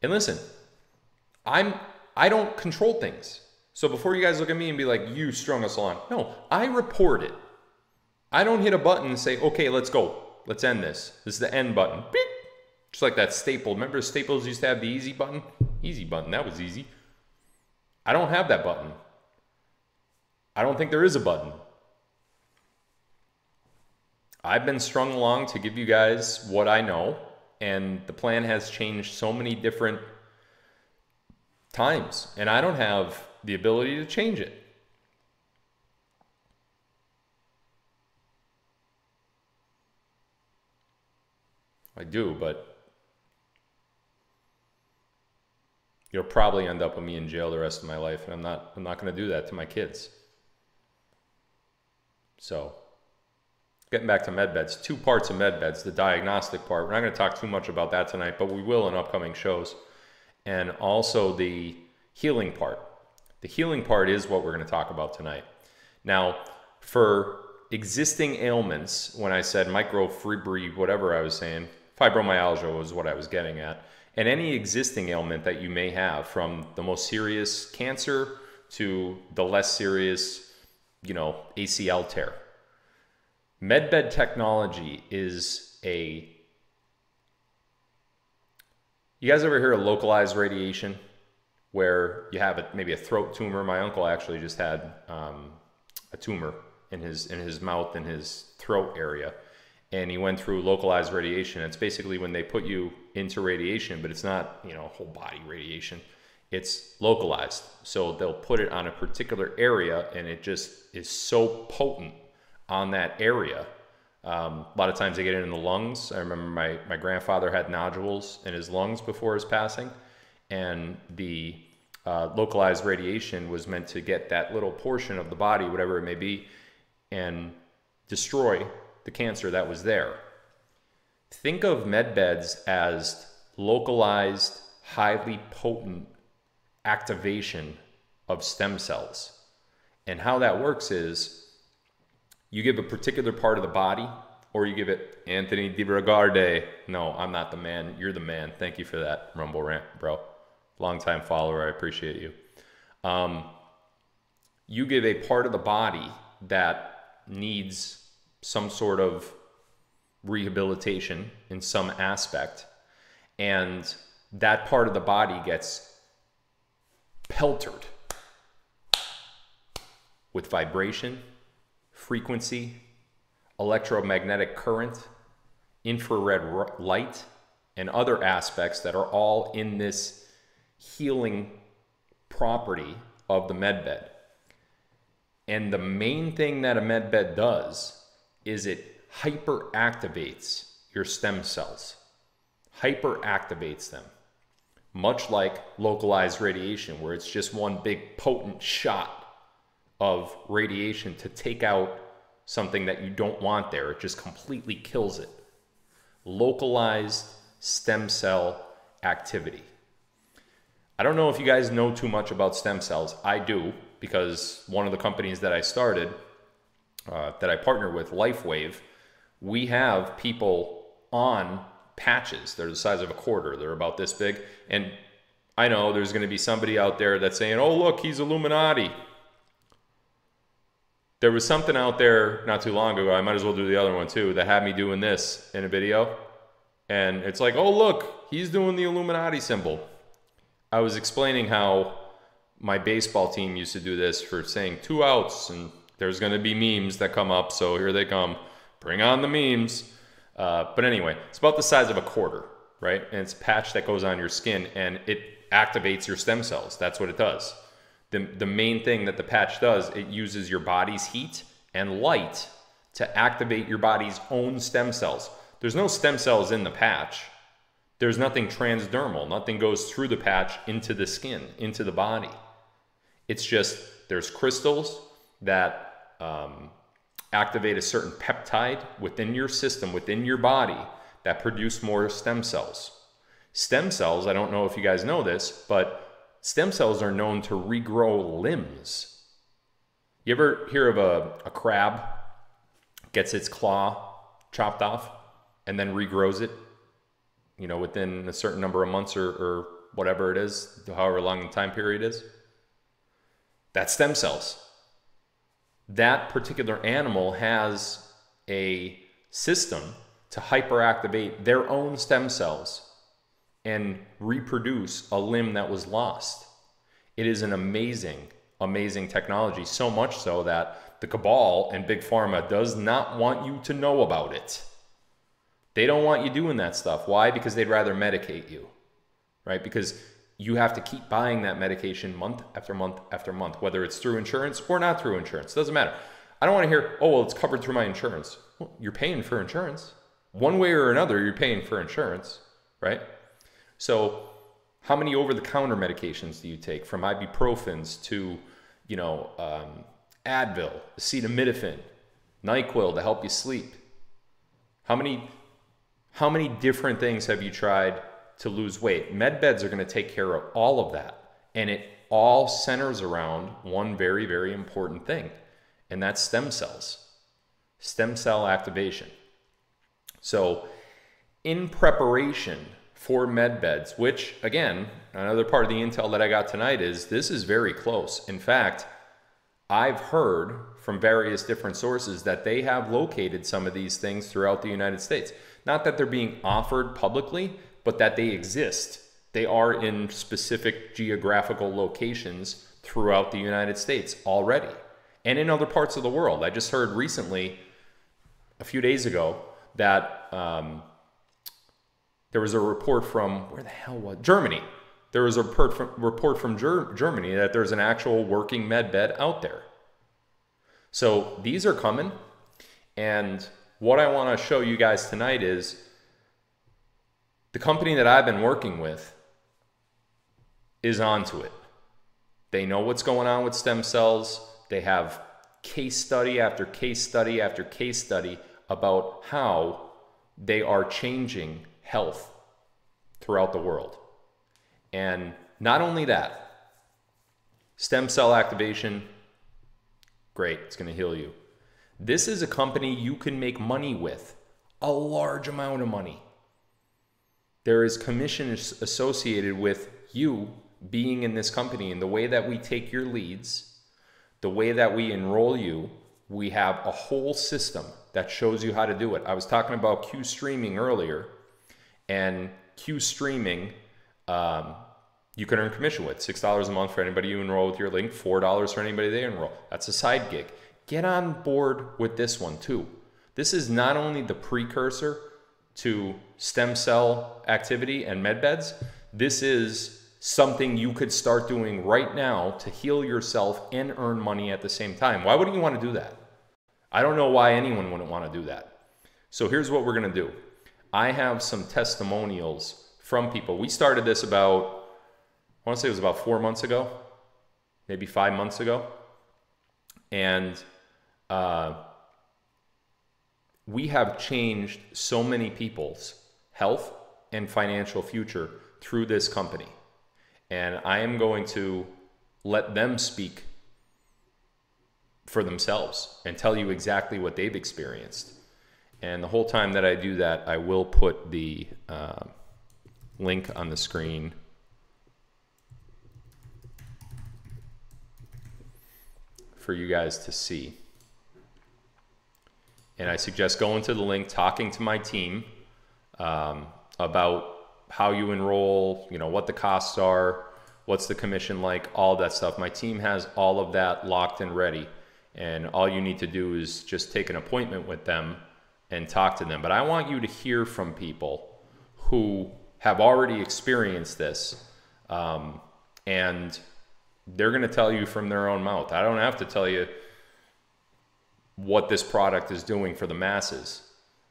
And listen, I don't control things. So before you guys look at me and be like, you strung us along. No, I report it. I don't hit a button and say, okay, let's go. Let's end this. This is the end button. Beep. Just like that staple. Remember Staples used to have the easy button? Easy button. That was easy. I don't have that button. I don't think there is a button. I've been strung along to give you guys what I know, and the plan has changed so many different times, and I don't have the ability to change it. I do, but you'll probably end up with me in jail the rest of my life, and I'm not going to do that to my kids. So, getting back to medbeds, 2 parts of medbeds, the diagnostic part. We're not going to talk too much about that tonight, but we will in upcoming shows. And also the healing part. The healing part is what we're going to talk about tonight. Now, for existing ailments, when I said whatever I was saying, fibromyalgia was what I was getting at. And any existing ailment that you may have, from the most serious cancer to the less serious, you know, ACL tear. Medbed technology is a... You guys ever hear of localized radiation? Where you have maybe a throat tumor. My uncle actually just had a tumor in his mouth, in his throat area. And he went through localized radiation. It's basically when they put you into radiation, but it's not, you know, whole body radiation. It's localized. So they'll put it on a particular area, and it just is so potent on that area. A lot of times they get it in the lungs. I remember my grandfather had nodules in his lungs before his passing, and the localized radiation was meant to get that little portion of the body, whatever it may be, and destroy the cancer that was there. Think of medbeds as localized, highly potent activation of stem cells. And how that works is you give a particular part of the body, or you give it Anthony DiBragarde. No, I'm not the man. You're the man. Thank you for that Rumble rant, bro. Longtime follower. I appreciate you. You give a part of the body that needs some sort of rehabilitation in some aspect, and that part of the body gets peltered with vibration, frequency, electromagnetic current, infrared light, and other aspects that are all in this healing property of the medbed. And the main thing that a medbed does is it hyperactivates your stem cells, hyperactivates them, much like localized radiation, where it's just one big potent shot of radiation to take out something that you don't want there. It just completely kills it. Localized stem cell activity. I don't know if you guys know too much about stem cells. I do, because one of the companies that I started, that I partner with, LifeWave, we have people on patches. They're the size of a quarter. They're about this big. And I know there's going to be somebody out there that's saying, oh, look, he's Illuminati. There was something out there not too long ago, I might as well do the other one too, that had me doing this in a video. And it's like, oh, look, he's doing the Illuminati symbol. I was explaining how my baseball team used to do this for saying 2 outs, and there's going to be memes that come up, so here they come. Bring on the memes. But anyway, it's about the size of a quarter, right? And it's a patch that goes on your skin, and it activates your stem cells. That's what it does. The main thing that the patch does, it uses your body's heat and light to activate your body's own stem cells. There's no stem cells in the patch. There's nothing transdermal. Nothing goes through the patch into the skin, into the body. It's just there's crystals that activate a certain peptide within your system, within your body, that produce more stem cells. Stem cells, I don't know if you guys know this, but stem cells are known to regrow limbs. You ever hear of a crab gets its claw chopped off and then regrows it, you know, within a certain number of months or whatever it is, however long the time period is? That's stem cells. That particular animal has a system to hyperactivate their own stem cells and reproduce a limb that was lost. It is an amazing, amazing technology, so much so that the cabal and Big Pharma does not want you to know about it. They don't want you doing that stuff. Why? Because they'd rather medicate you, right? Because you have to keep buying that medication month after month after month, whether it's through insurance or not through insurance. Doesn't matter. I don't want to hear, oh, well, it's covered through my insurance. Well, you're paying for insurance. One way or another, you're paying for insurance, right? So how many over-the-counter medications do you take, from ibuprofens to, Advil, acetaminophen, NyQuil to help you sleep? How many different things have you tried to lose weight? Med beds are going to take care of all of that. And it all centers around one very, very important thing, and that's stem cells, stem cell activation. So in preparation for med beds, which again, another part of the intel that I got tonight is this is very close. In fact, I've heard from various different sources that they have located some of these things throughout the United States. Not that they're being offered publicly, but that they exist. They are in specific geographical locations throughout the United States already, and in other parts of the world. I just heard recently, a few days ago, that there was a report from, where the hell was Germany? There was a report from Germany that there's an actual working med bed out there. So these are coming, and what I want to show you guys tonight is the company that I've been working with is onto it. They know what's going on with stem cells. They have case study after case study after case study about how they are changing health throughout the world. And not only that, stem cell activation, great, it's going to heal you. This is a company you can make money with, a large amount of money. There is commission associated with you being in this company, and the way that we take your leads, the way that we enroll you, we have a whole system that shows you how to do it. I was talking about Q streaming earlier, and Q streaming, you can earn commission with $6 a month for anybody you enroll with your link, $4 for anybody they enroll. That's a side gig. Get on board with this one too. This is not only the precursor to stem cell activity and med beds, this is something you could start doing right now to heal yourself and earn money at the same time. Why wouldn't you want to do that? I don't know why anyone wouldn't want to do that. So here's what we're going to do. I have some testimonials from people. We started this about, I want to say it was about 4 months ago, maybe 5 months ago. And we have changed so many people's health and financial future through this company. And I am going to let them speak for themselves and tell you exactly what they've experienced. And the whole time that I do that, I will put the link on the screen for you guys to see. And I suggest going to the link, talking to my team about how you enroll, you know, what the costs are, what's the commission like, all that stuff. My team has all of that locked and ready. And all you need to do is just take an appointment with them and talk to them. But I want you to hear from people who have already experienced this. And they're going to tell you from their own mouth. I don't have to tell you what this product is doing for the masses.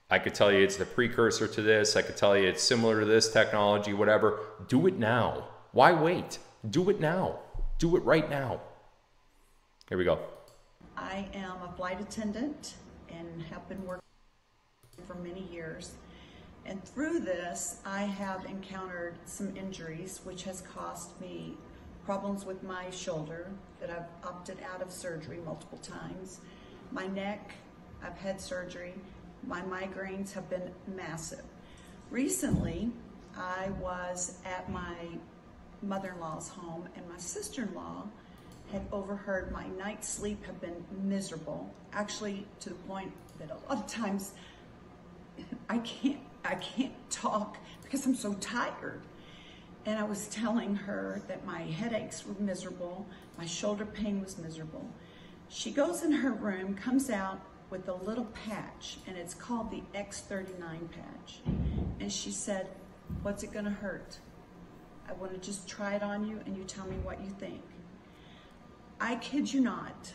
I could tell you it's the precursor to this. I could tell you it's similar to this technology, whatever. Do it now. Why wait? Do it now. Do it right now. Here we go. I am a flight attendant and have been working for many years. And through this, I have encountered some injuries, which has cost me problems with my shoulder that I've opted out of surgery multiple times. My neck, I've had surgery. My migraines have been massive. Recently, I was at my mother-in-law's home, and my sister-in-law had overheard my night's sleep have been miserable, actually to the point that a lot of times I can't talk because I'm so tired. And I was telling her that my headaches were miserable, my shoulder pain was miserable. She goes in her room, comes out with a little patch, and it's called the X39 patch. And she said, "What's it gonna hurt? I wanna just try it on you and you tell me what you think." I kid you not,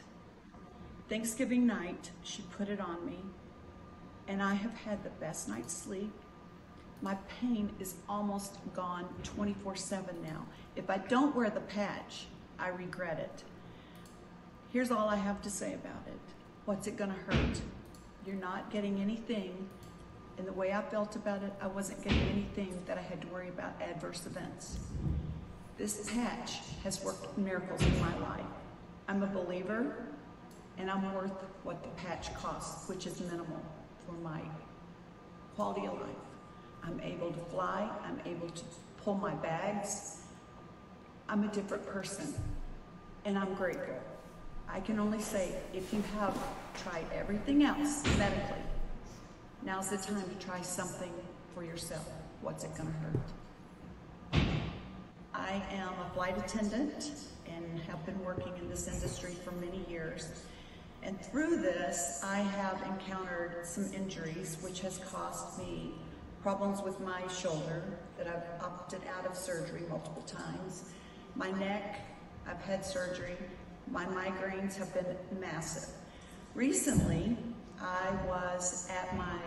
Thanksgiving night, she put it on me, and I have had the best night's sleep. My pain is almost gone 24/7 now. If I don't wear the patch, I regret it. Here's all I have to say about it. What's it gonna hurt? You're not getting anything. And the way I felt about it, I wasn't getting anything that I had to worry about adverse events. This patch has worked miracles in my life. I'm a believer, and I'm worth what the patch costs, which is minimal for my quality of life. I'm able to fly, I'm able to pull my bags. I'm a different person, and I'm grateful. I can only say, if you have tried everything else medically, now's the time to try something for yourself. What's it gonna hurt? I am a flight attendant and have been working in this industry for many years. And through this, I have encountered some injuries, which has cost me problems with my shoulder that I've opted out of surgery multiple times. My neck, I've had surgery. My migraines have been massive. Recently, I was at my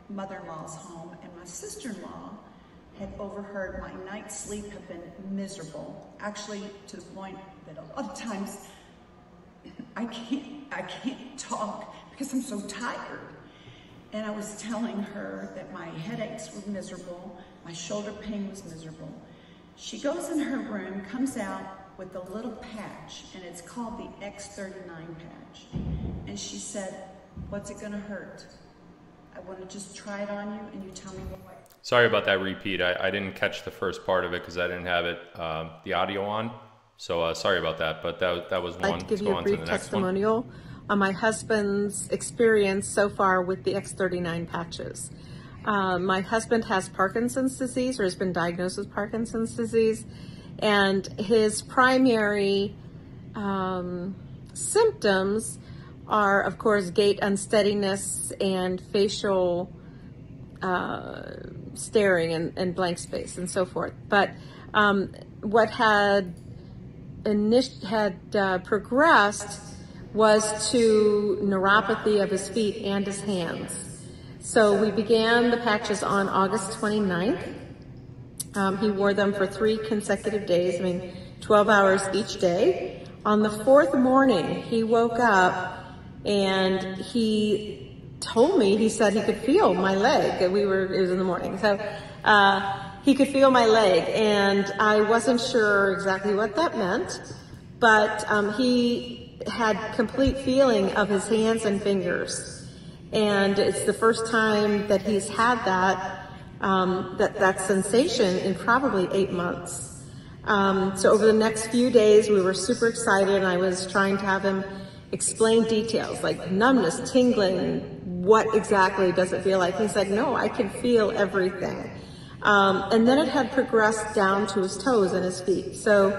mother-in-law's home, and my sister-in-law had overheard my night's sleep have been miserable, actually to the point that a lot of times I can't talk because I'm so tired. And I was telling her that my headaches were miserable, my shoulder pain was miserable. She goes in her room, comes out with a little patch, and it's called the X39 patch. And she said, "What's it gonna hurt? I wanna just try it on you and you tell me what." Sorry about that repeat. I didn't catch the first part of it because I didn't have it, the audio on. So sorry about that, but that was one. I'd like to give you a brief testimonial on my husband's experience so far with the X39 patches. My husband has Parkinson's disease, or has been diagnosed with Parkinson's disease, and his primary symptoms are, of course, gait unsteadiness and facial staring and blank space and so forth. But what had progressed was to neuropathy of his feet and his hands. So we began the patches on August 29th. He wore them for 3 consecutive days, 12 hours each day. On the 4th morning, he woke up and he told me, he said he could feel my leg. It was in the morning. So he could feel my leg, and I wasn't sure exactly what that meant, but he had complete feeling of his hands and fingers. And it's the first time that he's had that sensation in probably 8 months. So over the next few days, we were super excited, and I was trying to have him explain details like numbness, tingling, what exactly does it feel like? He's like, no, I can feel everything. And then it had progressed down to his toes and his feet. So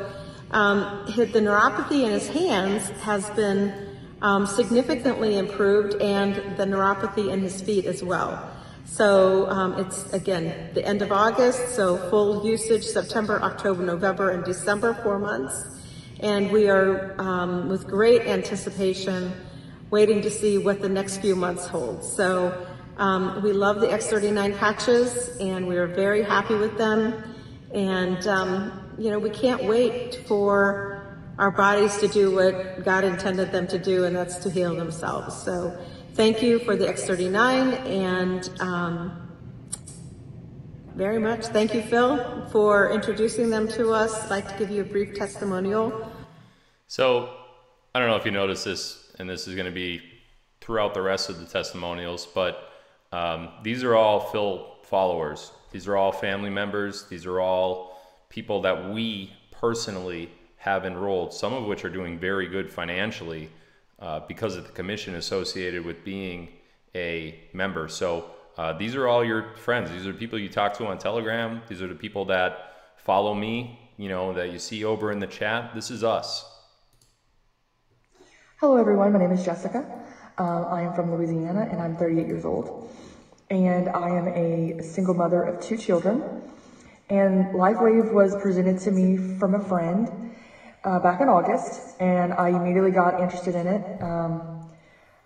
the neuropathy in his hands has been significantly improved, and the neuropathy in his feet as well. So it's, again, the end of August, so full usage September, October, November, and December, 4 months. And we are, with great anticipation, waiting to see what the next few months hold. So we love the X39 patches, and we are very happy with them. And, you know, we can't wait for our bodies to do what God intended them to do, and that's to heal themselves. So thank you for the X39, and very much thank you, Phil, for introducing them to us. I'd like to give you a brief testimonial. So I don't know if you noticed this, and this is going to be throughout the rest of the testimonials, but these are all Phil followers. These are all family members. These are all people that we personally have enrolled, some of which are doing very good financially because of the commission associated with being a member. So these are all your friends. These are the people you talk to on Telegram. These are the people that follow me, you know, that you see over in the chat. This is us. Hello everyone, my name is Jessica. I am from Louisiana, and I'm 38 years old. And I am a single mother of 2 children. And LifeWave was presented to me from a friend back in August, and I immediately got interested in it.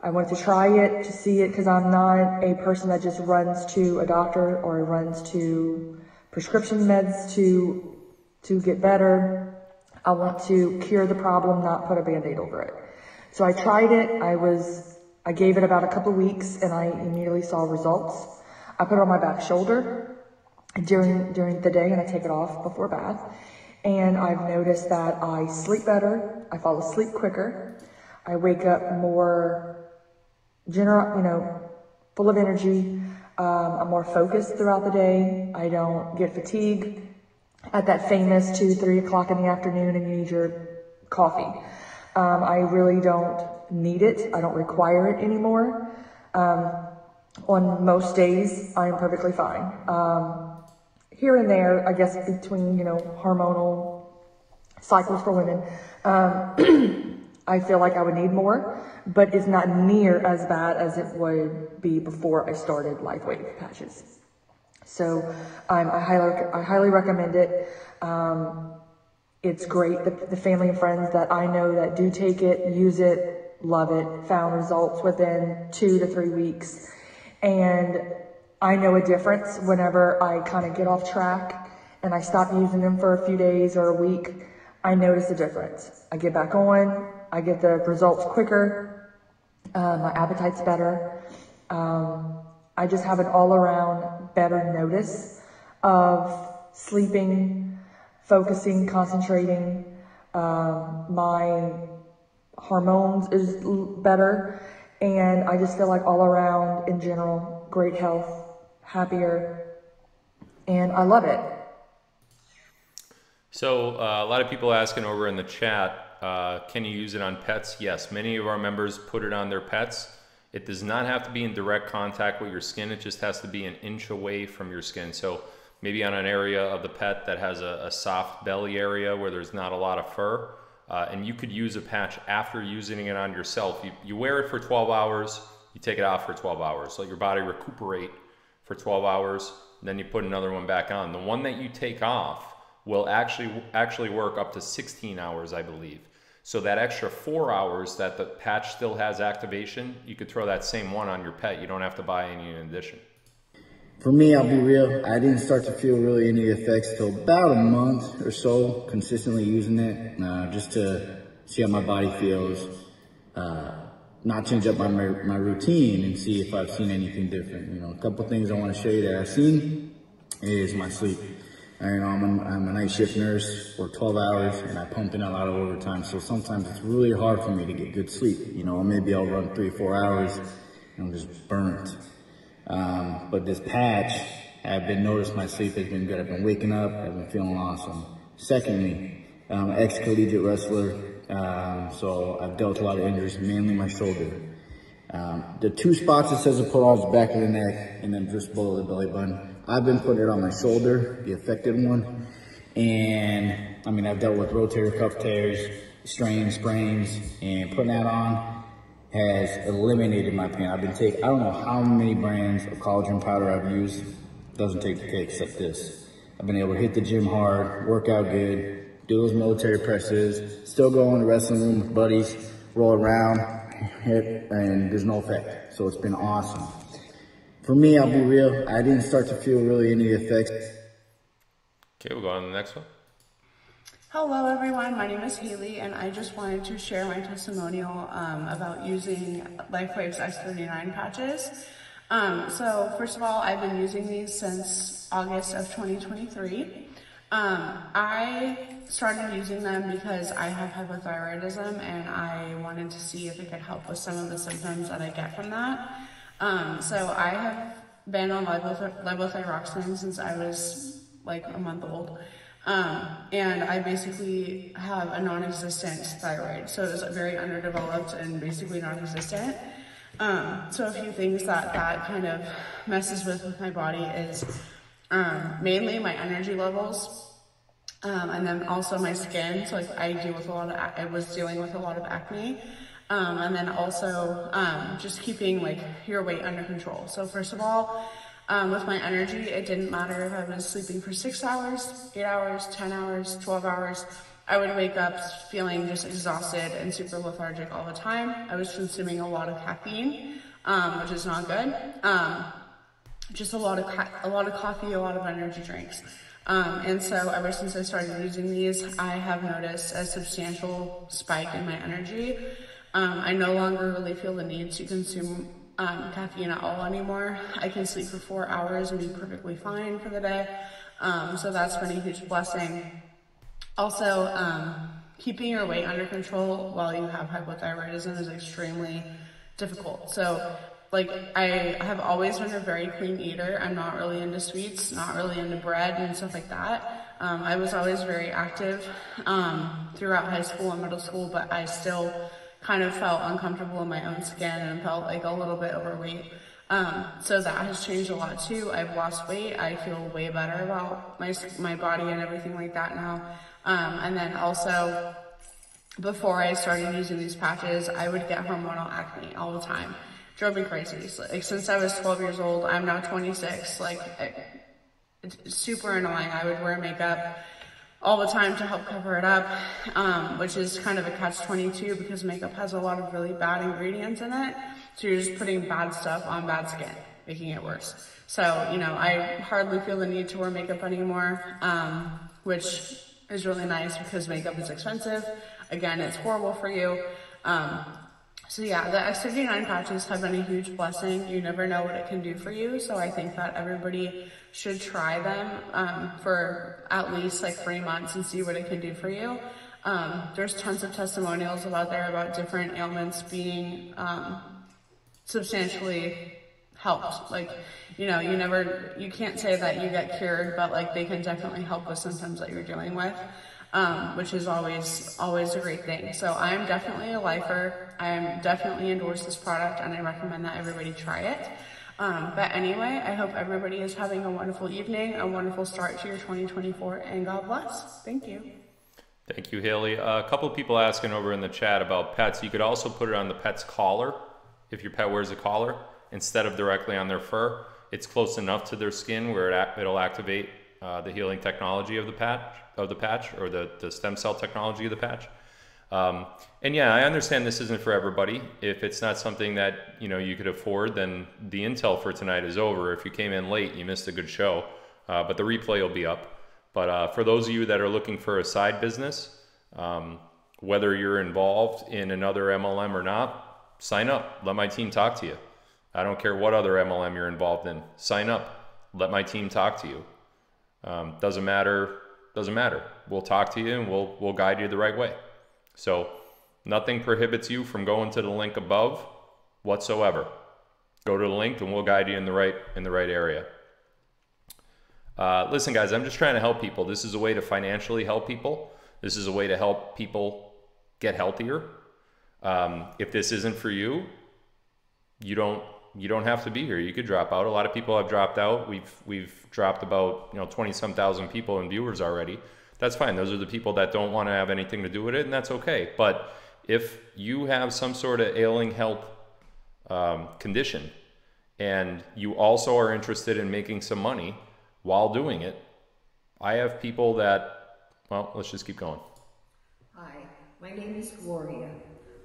I wanted to try it, to see it, because I'm not a person that just runs to a doctor or runs to prescription meds to get better. I want to cure the problem, not put a Band-Aid over it. So I tried it. I gave it about a couple of weeks, and I immediately saw results. I put it on my back shoulder during the day, and I take it off before bath. And I've noticed that I sleep better, I fall asleep quicker, I wake up more full of energy, I'm more focused throughout the day, I don't get fatigue at that famous 2-3 o'clock in the afternoon and you need your coffee. I really don't need it, I don't require it anymore. On most days, I'm perfectly fine. Here and there, I guess, between, hormonal cycles for women, I feel like I would need more, but it's not near as bad as it would be before I started LifeWave patches. So I highly recommend it. It's great. The family and friends that I know that do take it, use it, love it, found results within 2 to 3 weeks. And I know a difference whenever I kind of get off track and I stop using them for a few days or a week. I notice a difference. I get back on, I get the results quicker, my appetite's better. I just have an all-around better notice of sleeping, focusing, concentrating. My hormones is better, and I just feel like all around, in general, great health, happier, and I love it. So a lot of people asking over in the chat, can you use it on pets? Yes, many of our members put it on their pets. It does not have to be in direct contact with your skin. It just has to be an inch away from your skin. So maybe on an area of the pet that has a soft belly area where there's not a lot of fur. And you could use a patch after using it on yourself. You wear it for 12 hours, you take it off for 12 hours. Let your body recuperate for 12 hours, then you put another one back on. The one that you take off will actually work up to 16 hours, I believe. So that extra 4 hours that the patch still has activation, you could throw that same one on your pet. You don't have to buy any in addition. For me, I'll be real, I didn't start to feel really any effects till about a month or so, consistently using it, just to see how my body feels, not change up my routine and see if I've seen anything different. A couple things I want to show you that I've seen is my sleep. I'm a night shift nurse for 12 hours and I pump in a lot of overtime, so sometimes it's really hard for me to get good sleep. Maybe I'll run 3 or 4 hours I'm just burnt. But this patch, I've been noticed my sleep has been good. I've been waking up, I've been feeling awesome. Secondly, ex-collegiate wrestler, so I've dealt with a lot of injuries, mainly my shoulder. The 2 spots it says to put on is back of the neck and then just below the belly button. I've been putting it on my shoulder, the affected one. And I mean, I've dealt with rotator cuff tears, strains, sprains, and putting that on has eliminated my pain. I've been taking, I don't know how many brands of collagen powder I've used. Doesn't take the cake except this. I've been able to hit the gym hard, work out good, do those military presses, still go in the wrestling room with buddies, roll around, hit, and there's no effect. So it's been awesome. For me, I'll be real, I didn't start to feel really any effects. Okay, we'll go on to the next one. Hello everyone, my name is Haley and I just wanted to share my testimonial about using LifeWave's X39 patches. So first of all, I've been using these since August of 2023. I started using them because I have hypothyroidism and I wanted to see if it could help with some of the symptoms that I get from that. So I have been on levothyroxine since I was like a month old. And I basically have a non-existent thyroid. So it's very underdeveloped and basically non-existent. So a few things that kind of messes with my body is mainly my energy levels, and then also my skin. So like I was dealing with a lot of acne, and then also just keeping like your weight under control. So first of all, with my energy, it didn't matter if I was sleeping for 6 hours, 8 hours, 10 hours, 12 hours. I would wake up feeling just exhausted and super lethargic all the time. I was consuming a lot of caffeine, which is not good. Just a lot of coffee, a lot of energy drinks. And so ever since I started using these, I have noticed a substantial spike in my energy. I no longer really feel the need to consume caffeine at all anymore. I can sleep for 4 hours and be perfectly fine for the day. So that's been a huge blessing. Also, keeping your weight under control while you have hypothyroidism is extremely difficult. So like I have always been a very clean eater. I'm not really into sweets, not really into bread and stuff like that. I was always very active throughout high school and middle school, but I still kind of felt uncomfortable in my own skin and felt like a little bit overweight. So that has changed a lot too. I've lost weight. I feel way better about my body and everything like that now. And then also, before I started using these patches, I would get hormonal acne all the time. Drove me crazy. Like since I was 12 years old, I'm now 26. Like it's super annoying. I would wear makeup all the time to help cover it up, which is kind of a catch-22 because makeup has a lot of really bad ingredients in it. So you're just putting bad stuff on bad skin, making it worse. So, you know, I hardly feel the need to wear makeup anymore, which is really nice because makeup is expensive. Again, it's horrible for you. So yeah, the X39 patches have been a huge blessing. You never know what it can do for you. So I think that everybody should try them for at least like 3 months and see what it can do for you. There's tons of testimonials out there about different ailments being substantially helped. Like, you know, you can't say that you get cured, but like they can definitely help with symptoms that you're dealing with. Which is always a great thing. So I am definitely a lifer. I am definitely endorse this product and I recommend that everybody try it. But anyway, I hope everybody is having a wonderful evening, a wonderful start to your 2024, and God bless. Thank you. Thank you, Haley. A couple of people asking over in the chat about pets. You could also put it on the pet's collar if your pet wears a collar instead of directly on their fur. It's close enough to their skin where it'll activate the healing technology of the patch, or the stem cell technology of the patch. And yeah, I understand this isn't for everybody. If it's not something that you could afford, then the intel for tonight is over. If you came in late, you missed a good show, but the replay will be up. But for those of you that are looking for a side business, whether you're involved in another MLM or not, sign up. Let my team talk to you. I don't care what other MLM you're involved in. Sign up. Let my team talk to you. Doesn't matter. We'll talk to you and we'll guide you the right way. So nothing prohibits you from going to the link above whatsoever. Go to the link and we'll guide you in the right area. Listen, guys, I'm just trying to help people. This is a way to financially help people. This is a way to help people get healthier. If this isn't for you, you don't have to be here. You could drop out. A lot of people have dropped out. We've dropped about 20-some thousand people in viewers already. That's fine. Those are the people that don't want to have anything to do with it, and that's okay. But if you have some sort of ailing health condition, and you also are interested in making some money while doing it, I have people that, well, let's just keep going. Hi, my name is Gloria.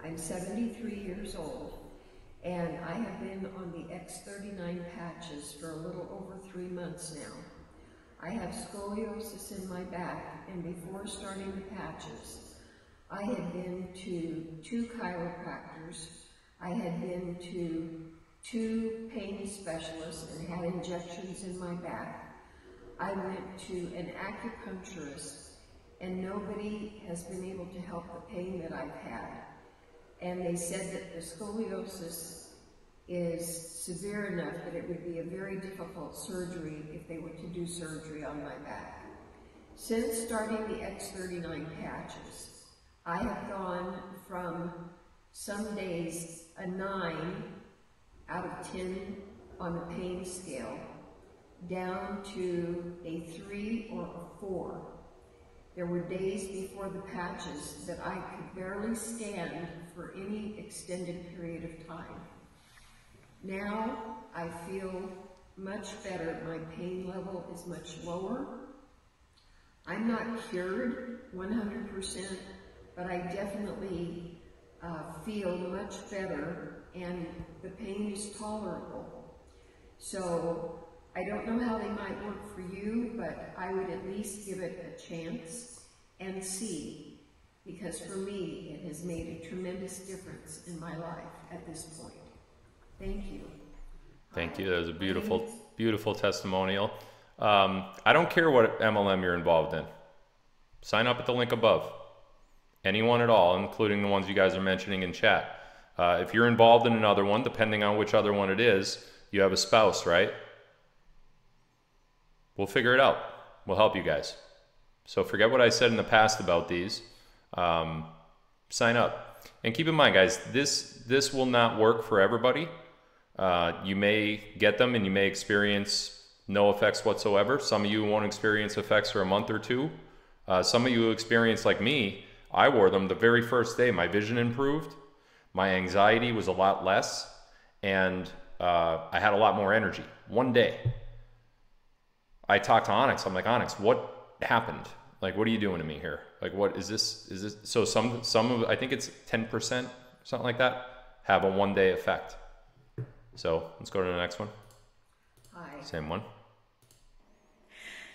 I'm 73 years old, and I have been on the X39 patches for a little over 3 months now. I have scoliosis in my back, and before starting the patches, I had been to 2 chiropractors. I had been to 2 pain specialists and had injections in my back. I went to an acupuncturist, and nobody has been able to help the pain that I've had. And they said that the scoliosis is severe enough that it would be a very difficult surgery if they were to do surgery on my back. Since starting the X39 patches, I have gone from some days a 9 out of 10 on the pain scale down to a 3 or a 4. There were days before the patches that I could barely stand for any extended period of time. Now I feel much better. My pain level is much lower. I'm not cured 100%, but I definitely feel much better, and the pain is tolerable. So I don't know how they might work for you, but I would at least give it a chance and see, because for me, it has made a tremendous difference in my life at this point. Thank you. Thank you. That was a beautiful, beautiful testimonial. I don't care what MLM you're involved in. Sign up at the link above. Anyone at all, including the ones you guys are mentioning in chat. If you're involved in another one, depending on which other one it is, you have a spouse, right? We'll figure it out. We'll help you guys. So forget what I said in the past about these. Sign up. And keep in mind, guys, this will not work for everybody. You may get them and you may experience no effects whatsoever. Some of you won't experience effects for a month or 2. Some of you experience, like me, I wore them the very first day. My vision improved. My anxiety was a lot less. And I had a lot more energy. One day. I talked to Onyx. I'm like, Onyx, what happened? Like, what are you doing to me here? Like, what is this? Is this? So some of, I think it's 10%, something like that, have a one-day effect. So let's go to the next one. Hi. Same one.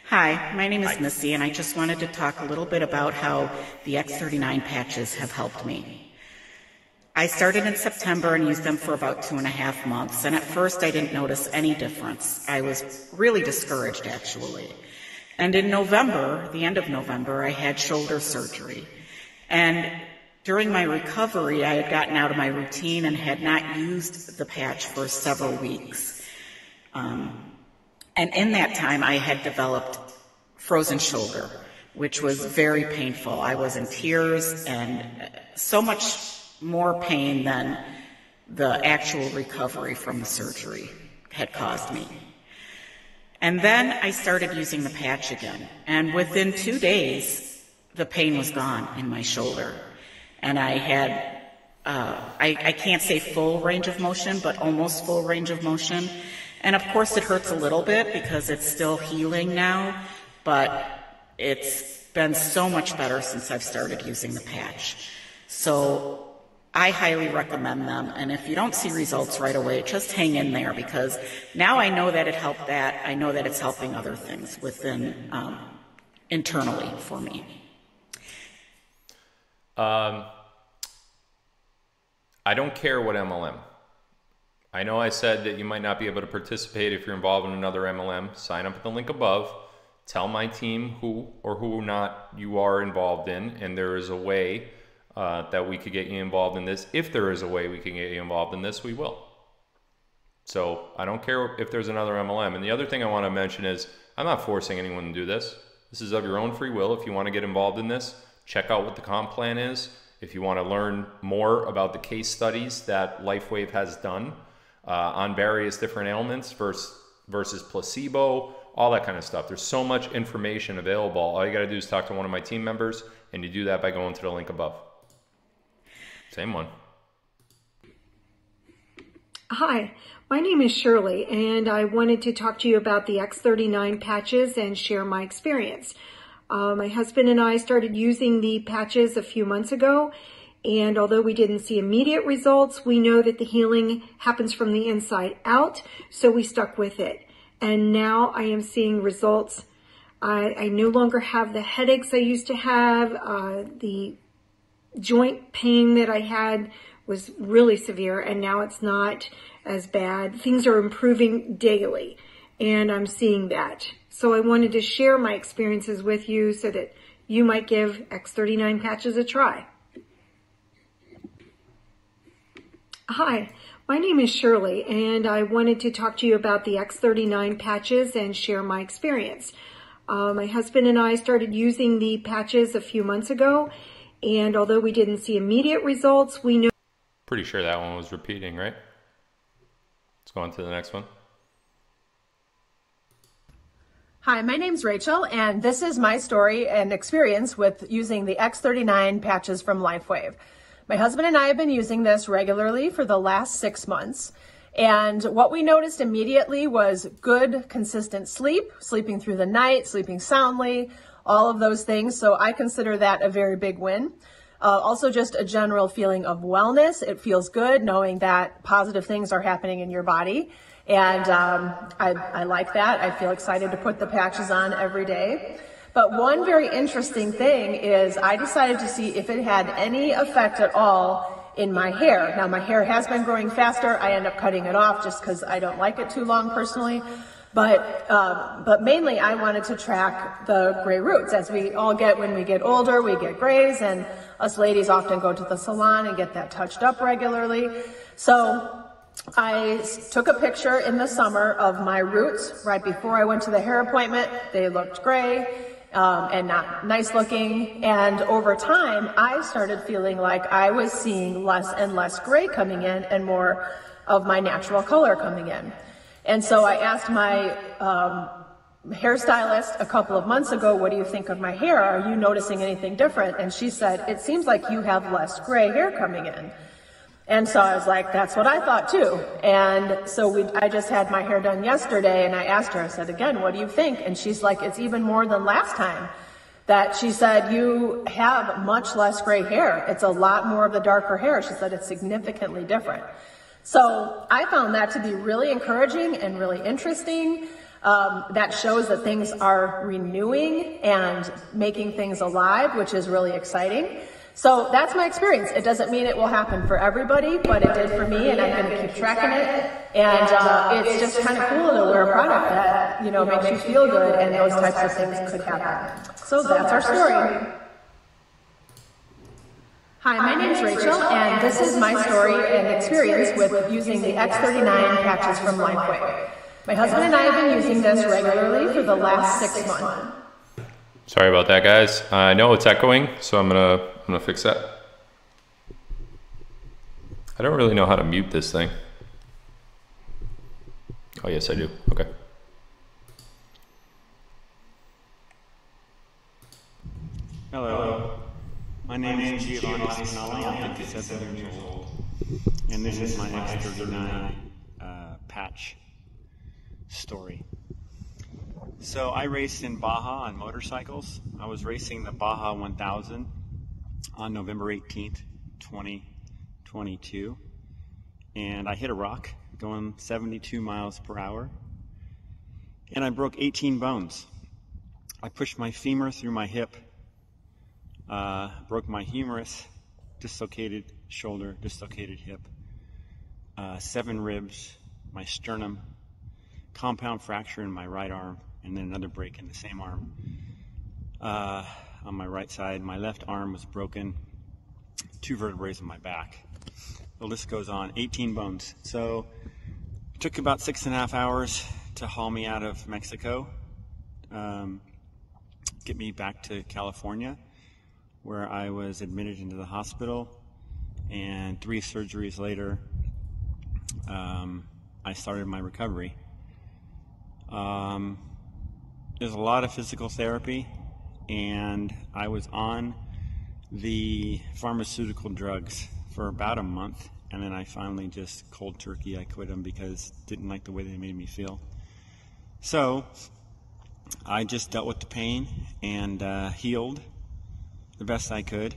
Hi, my name is Missy, and I just wanted to talk a little bit about how the X39 patches have helped me. I started in September and used them for about 2.5 months, and at first I didn't notice any difference. I was really discouraged, actually. And in November, the end of November, I had shoulder surgery. And during my recovery, I had gotten out of my routine and had not used the patch for several weeks. And in that time, I had developed frozen shoulder, which was very painful. I was in tears and so much more pain than the actual recovery from the surgery had caused me. And then I started using the patch again. And within 2 days, the pain was gone in my shoulder. And I had, I can't say full range of motion, but almost full range of motion. And of course it hurts a little bit because it's still healing now, but it's been so much better since I've started using the patch. So I highly recommend them, and if you don't see results right away, just hang in there, because now I know that it helped that. I know that it's helping other things within, internally for me. I don't care what MLM. I know I said that you might not be able to participate if you're involved in another MLM. Sign up at the link above. Tell my team who or who not you are involved in, and there is a way that we could get you involved in this. If there is a way we can get you involved in this, we will. So I don't care if there's another MLM. And the other thing I want to mention is I'm not forcing anyone to do this. This is of your own free will. If you want to get involved in this, check out what the comp plan is. If you want to learn more about the case studies that LifeWave has done on various different ailments versus placebo, all that kind of stuff. There's so much information available. All you got to do is talk to one of my team members, and you do that by going to the link above. Same one. Hi, my name is Shirley, and I wanted to talk to you about the X39 patches and share my experience. My husband and I started using the patches a few months ago, and although we didn't see immediate results, we know that the healing happens from the inside out, so we stuck with it. And now I am seeing results. I no longer have the headaches I used to have. The joint pain that I had was really severe, and now it's not as bad. Things are improving daily, and I'm seeing that. So I wanted to share my experiences with you so that you might give X39 patches a try. Hi, my name is Shirley, and I wanted to talk to you about the X39 patches and share my experience. My husband and I started using the patches a few months ago, and although we didn't see immediate results, we know... Pretty sure that one was repeating, right? Let's go on to the next one. Hi, my name's Rachel, and this is my story and experience with using the X39 patches from LifeWave. My husband and I have been using this regularly for the last 6 months, and what we noticed immediately was good, consistent sleep, sleeping through the night, sleeping soundly, all of those things, so I consider that a very big win. Also just a general feeling of wellness. It feels good knowing that positive things are happening in your body. And I like that. I feel excited to put the patches on every day. But one very interesting thing is I decided to see if it had any effect at all in my hair. Now my hair has been growing faster. I end up cutting it off just because I don't like it too long personally. But mainly I wanted to track the gray roots. As we all get when we get older, we get grays, and us ladies often go to the salon and get that touched up regularly. So I took a picture in the summer of my roots right before I went to the hair appointment. They looked gray and not nice looking. And over time, I started feeling like I was seeing less and less gray coming in and more of my natural color coming in. And so I asked my hairstylist a couple of months ago, what do you think of my hair? Are you noticing anything different? And she said, it seems like you have less gray hair coming in. And so I was like, that's what I thought too. And so I just had my hair done yesterday, and I asked her, I said, again, what do you think? And she's like, it's even more than last time. That she said, you have much less gray hair. It's a lot more of the darker hair. She said, it's significantly different. So I found that to be really encouraging and really interesting. That shows that things are renewing and making things alive, which is really exciting. So that's my experience. It doesn't mean it will happen for everybody, but it did for me, and I'm going to keep tracking it. And it's just kind of cool to wear a product that, you know, makes you feel good, and those types of things could happen. So that's our story. Hi, my name is Rachel, and this is my story and experience with using the X39 patches from LifeWave. My husband and I have been using this regularly for the last 6 months. Sorry about that, guys. I know it's echoing, so I'm gonna fix that. I don't really know how to mute this thing. Oh yes, I do. Okay. Hello. My name is Giovanni Spinelli. I'm 57 years old, and this is my X39 patch story. So I raced in Baja on motorcycles. I was racing the Baja 1000 on November 18th, 2022, and I hit a rock going 72 miles per hour, and I broke 18 bones. I pushed my femur through my hip, broke my humerus, dislocated shoulder, dislocated hip, 7 ribs, my sternum, compound fracture in my right arm, and then another break in the same arm on my right side. My left arm was broken, 2 vertebrae in my back. The list goes on, 18 bones. So Took about 6.5 hours to haul me out of Mexico, get me back to California, where I was admitted into the hospital, and 3 surgeries later, I started my recovery. There's a lot of physical therapy, and I was on the pharmaceutical drugs for about a month, and then I finally just cold turkey, I quit them because didn't like the way they made me feel. So I just dealt with the pain and healed the best I could.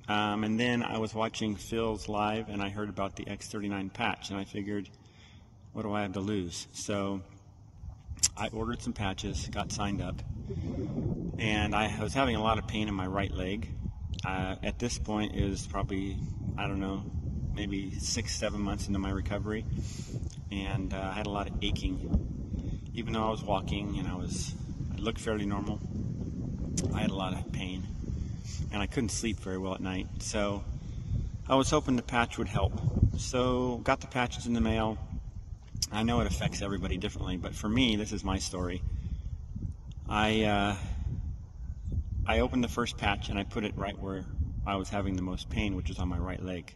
And then I was watching Phil's live, and I heard about the X39 patch, and I figured, what do I have to lose? So I ordered some patches, got signed up, and I was having a lot of pain in my right leg. At this point, it was probably, I don't know, maybe 6-7 months into my recovery, and I had a lot of aching. Even though I was walking and I looked fairly normal, I had a lot of pain, and I couldn't sleep very well at night. So I was hoping the patch would help. So got the patches in the mail. I know it affects everybody differently, but for me, this is my story. I opened the first patch and I put it right where I was having the most pain, which was on my right leg.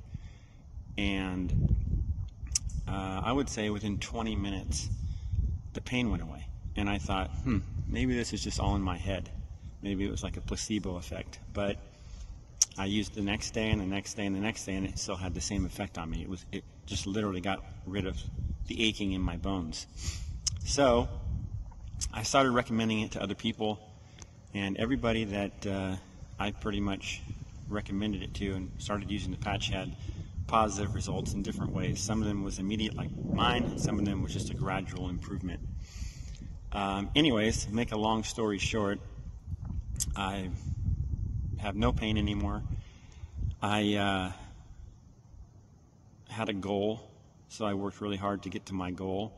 And I would say within 20 minutes, the pain went away. And I thought, maybe this is just all in my head. Maybe it was like a placebo effect. But I used the next day and the next day and the next day, and it still had the same effect on me. It just literally got rid of the aching in my bones. So I started recommending it to other people, and everybody that I pretty much recommended it to and started using the patch had positive results in different ways. Some of them was immediate, like mine. Some of them was just a gradual improvement. Anyways, to make a long story short, I have no pain anymore. I had a goal, so I worked really hard to get to my goal.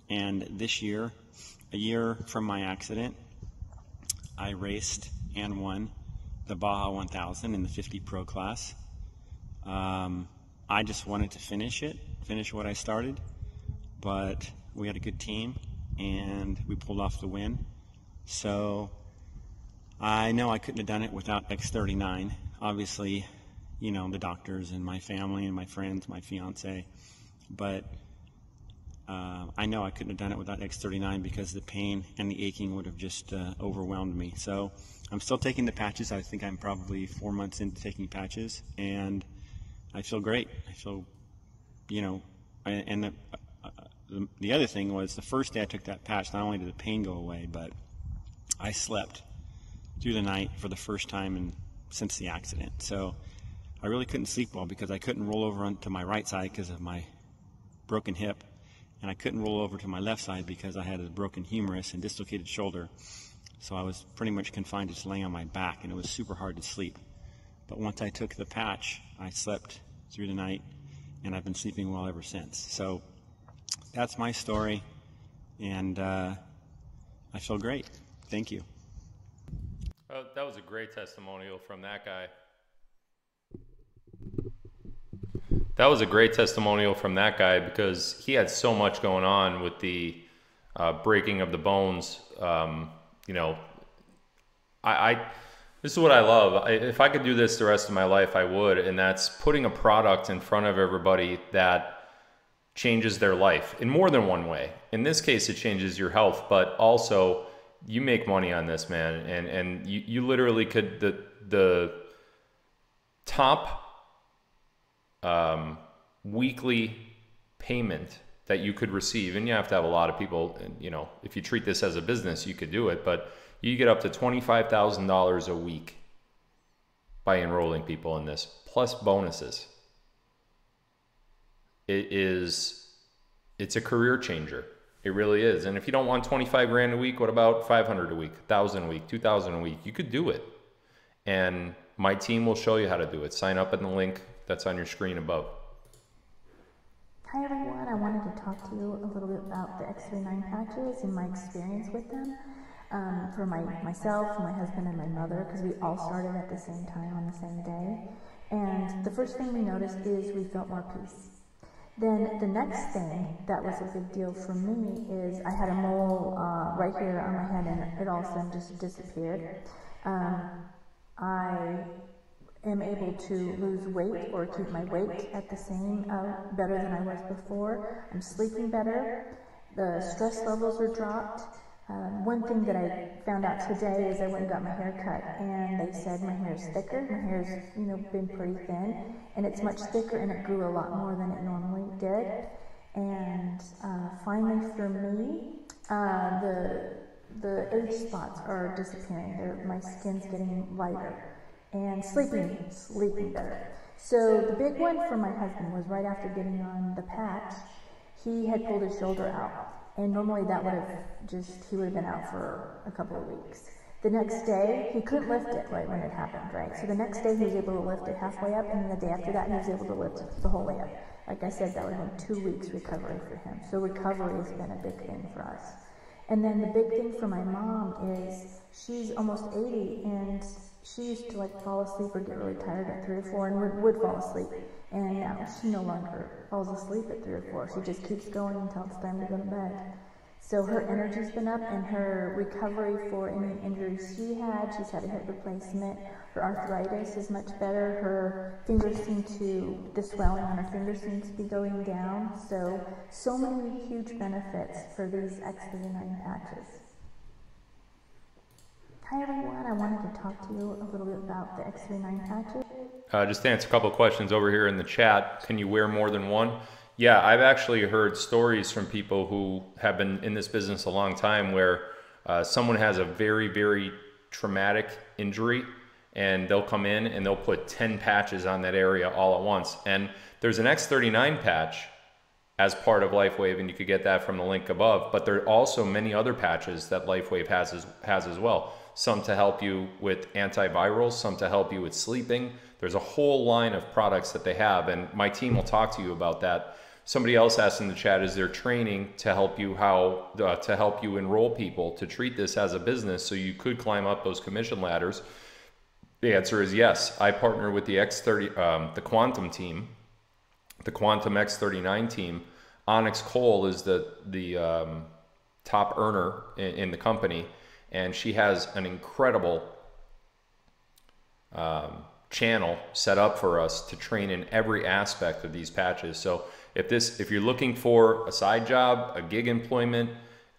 And this year, a year from my accident, I raced and won the Baja 1000 in the 50 Pro class. I just wanted to finish what I started, but we had a good team and we pulled off the win. So I know I couldn't have done it without X39. Obviously, you know, the doctors and my family and my friends, my fiance, but I know I couldn't have done it without X39 because the pain and the aching would have just overwhelmed me. So I'm still taking the patches. I think I'm probably 4 months into taking patches, and I feel great. I feel, you know, and the other thing was the first day I took that patch, not only did the pain go away, but I slept through the night for the first time since the accident. So I really couldn't sleep well because I couldn't roll over onto my right side because of my broken hip, and I couldn't roll over to my left side because I had a broken humerus and dislocated shoulder. So I was pretty much confined to just laying on my back, and it was super hard to sleep. But once I took the patch, I slept through the night, and I've been sleeping well ever since. So that's my story, and I feel great. Thank you. Oh, that was a great testimonial from that guy. That was a great testimonial from that guy because he had so much going on with the breaking of the bones. You know, this is what I love. If I could do this the rest of my life, I would. And that's putting a product in front of everybody that changes their life in more than one way. In this case, it changes your health, but also you make money on this, man. And you literally could, the top weekly payment that you could receive, and you have to have a lot of people, and you know, if you treat this as a business, you could do it, but you get up to $25,000 a week by enrolling people in this, plus bonuses. It's a career changer. It really is. And if you don't want 25 grand a week, what about 500 a week, 1,000 a week, 2,000 a week? You could do it. And my team will show you how to do it. Sign up in the link that's on your screen above. Hi everyone, I wanted to talk to you a little bit about the X39 patches and my experience with them. For myself, my husband, and my mother, because we all started at the same time on the same day. And the first thing we noticed is we felt more peace. Then the next thing that was a big deal for me is I had a mole right here on my head, and it all of a sudden just disappeared. I am able to lose weight or keep my weight at the same, better than I was before. I'm sleeping better. The stress levels are dropped. One thing that I found out today is I went and got my hair cut, and they said my hair is thicker. My hair's, been pretty thin, and it's much thicker, and it grew a lot more than it normally did. And finally, for me, the age spots are disappearing. My skin's getting lighter, and sleeping better. So the big one for my husband was right after getting on the patch, he had pulled his shoulder out. And normally that would have he would have been out for a couple of weeks. The next day, he couldn't lift it right when it happened, right? So the next day he was able to lift it halfway up, and the day after that he was able to lift it the whole way up. Like I said, that would have been 2 weeks recovery for him. So recovery has been a big thing for us. And then the big thing for my mom is she's almost 80, and she used to fall asleep or get really tired at 3 or 4 and would fall asleep. And now she no longer falls asleep at 3 or 4. She just keeps going until it's time to go to bed. So her energy's been up, and her recovery for any injuries she's had a hip replacement. Her arthritis is much better. Her fingers the swelling on her fingers seems to be going down. So many huge benefits for these X39 patches. Hi everyone, I wanted to talk to you a little bit about the X39 patches. Just to answer a couple of questions over here in the chat. Can you wear more than one? Yeah, I've actually heard stories from people who have been in this business a long time where someone has a very, very traumatic injury, and they'll come in and they'll put 10 patches on that area all at once. And there's an X39 patch as part of LifeWave, and you could get that from the link above, but there are also many other patches that LifeWave has as well. Some to help you with antivirals, some to help you with sleeping. There's a whole line of products that they have, and my team will talk to you about that. Somebody else asked in the chat, is there training to help you to help you enroll people to treat this as a business so you could climb up those commission ladders? The answer is yes. I partner with the the Quantum team, the Quantum X39 team. Onyx Cole is the top earner in the company, and she has an incredible channel set up for us to train in every aspect of these patches. So if you're looking for a side job, a gig employment,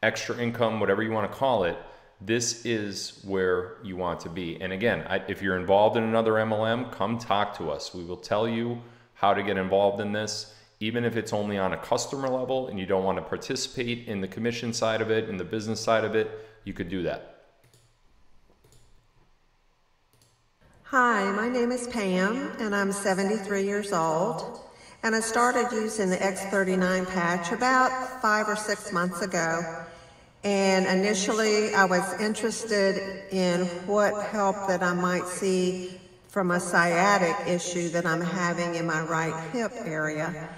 extra income, whatever you want to call it, this is where you want to be. And again, if you're involved in another MLM, come talk to us. We will tell you how to get involved in this, even if it's only on a customer level and you don't want to participate in the commission side of it, in the business side of it, you could do that. Hi, my name is Pam, and I'm 73 years old. And I started using the X39 patch about 5 or 6 months ago. And initially, I was interested in what help that I might see from a sciatic issue that I'm having in my right hip area.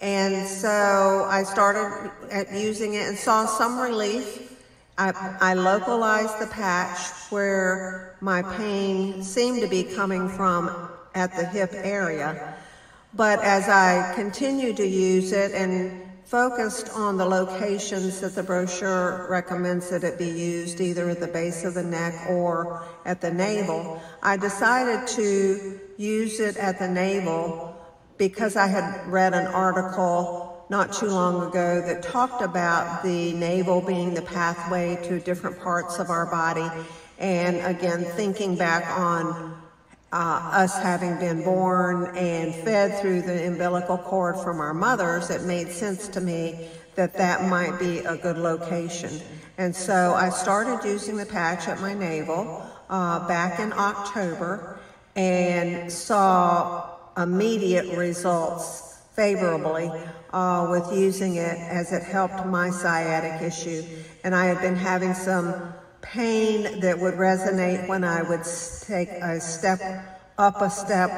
And so I started using it and saw some relief. I localized the patch where my pain seemed to be coming from at the hip area. But as I continued to use it and focused on the locations that the brochure recommends that it be used, either at the base of the neck or at the navel, I decided to use it at the navel because I had read an article not too long ago that talked about the navel being the pathway to different parts of our body. And again, thinking back on us having been born and fed through the umbilical cord from our mothers, it made sense to me that that might be a good location. And so I started using the patch at my navel back in October and saw immediate results favorably with using it, as it helped my sciatic issue. And I had been having some pain that would resonate when I would take a step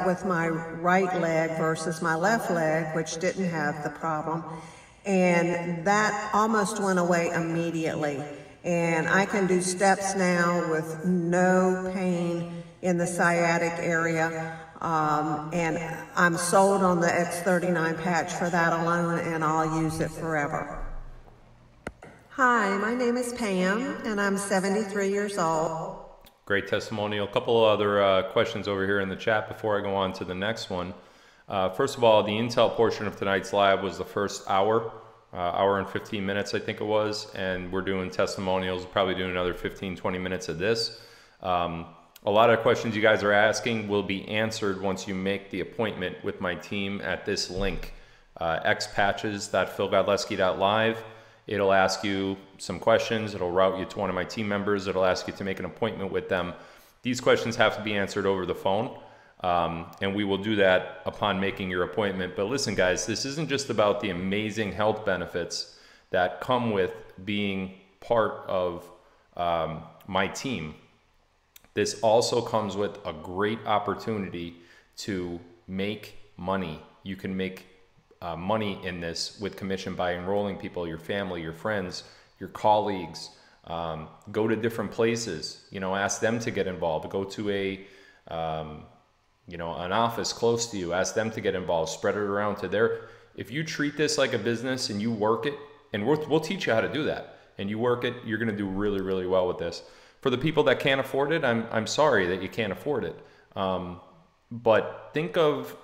with my right leg versus my left leg, which didn't have the problem. And that almost went away immediately. And I can do steps now with no pain in the sciatic area. And I'm sold on the X39 patch for that alone, and I'll use it forever. Hi, my name is Pam, and I'm 73 years old. Great testimonial. A couple of other questions over here in the chat before I go on to the next one. First of all, the Intel portion of tonight's live was the first hour and 15 minutes, I think it was, and we're doing testimonials, probably doing another 15-20 minutes of this. A lot of questions you guys are asking will be answered once you make the appointment with my team at this link, xpatches.philgodlewski.live. It'll ask you some questions. It'll route you to one of my team members. It'll ask you to make an appointment with them. These questions have to be answered over the phone, and we will do that upon making your appointment. But listen, guys, this isn't just about the amazing health benefits that come with being part of my team. This also comes with a great opportunity to make money. You can make money in this with commission by enrolling people, your family, your friends, your colleagues. Go to different places, ask them to get involved. Go to an office close to you, ask them to get involved, spread it around to their. If you treat this like a business and you work it, and we'll teach you how to do that, and you work it, you're going to do really, really well with this. For the people that can't afford it, I'm sorry that you can't afford it. But think of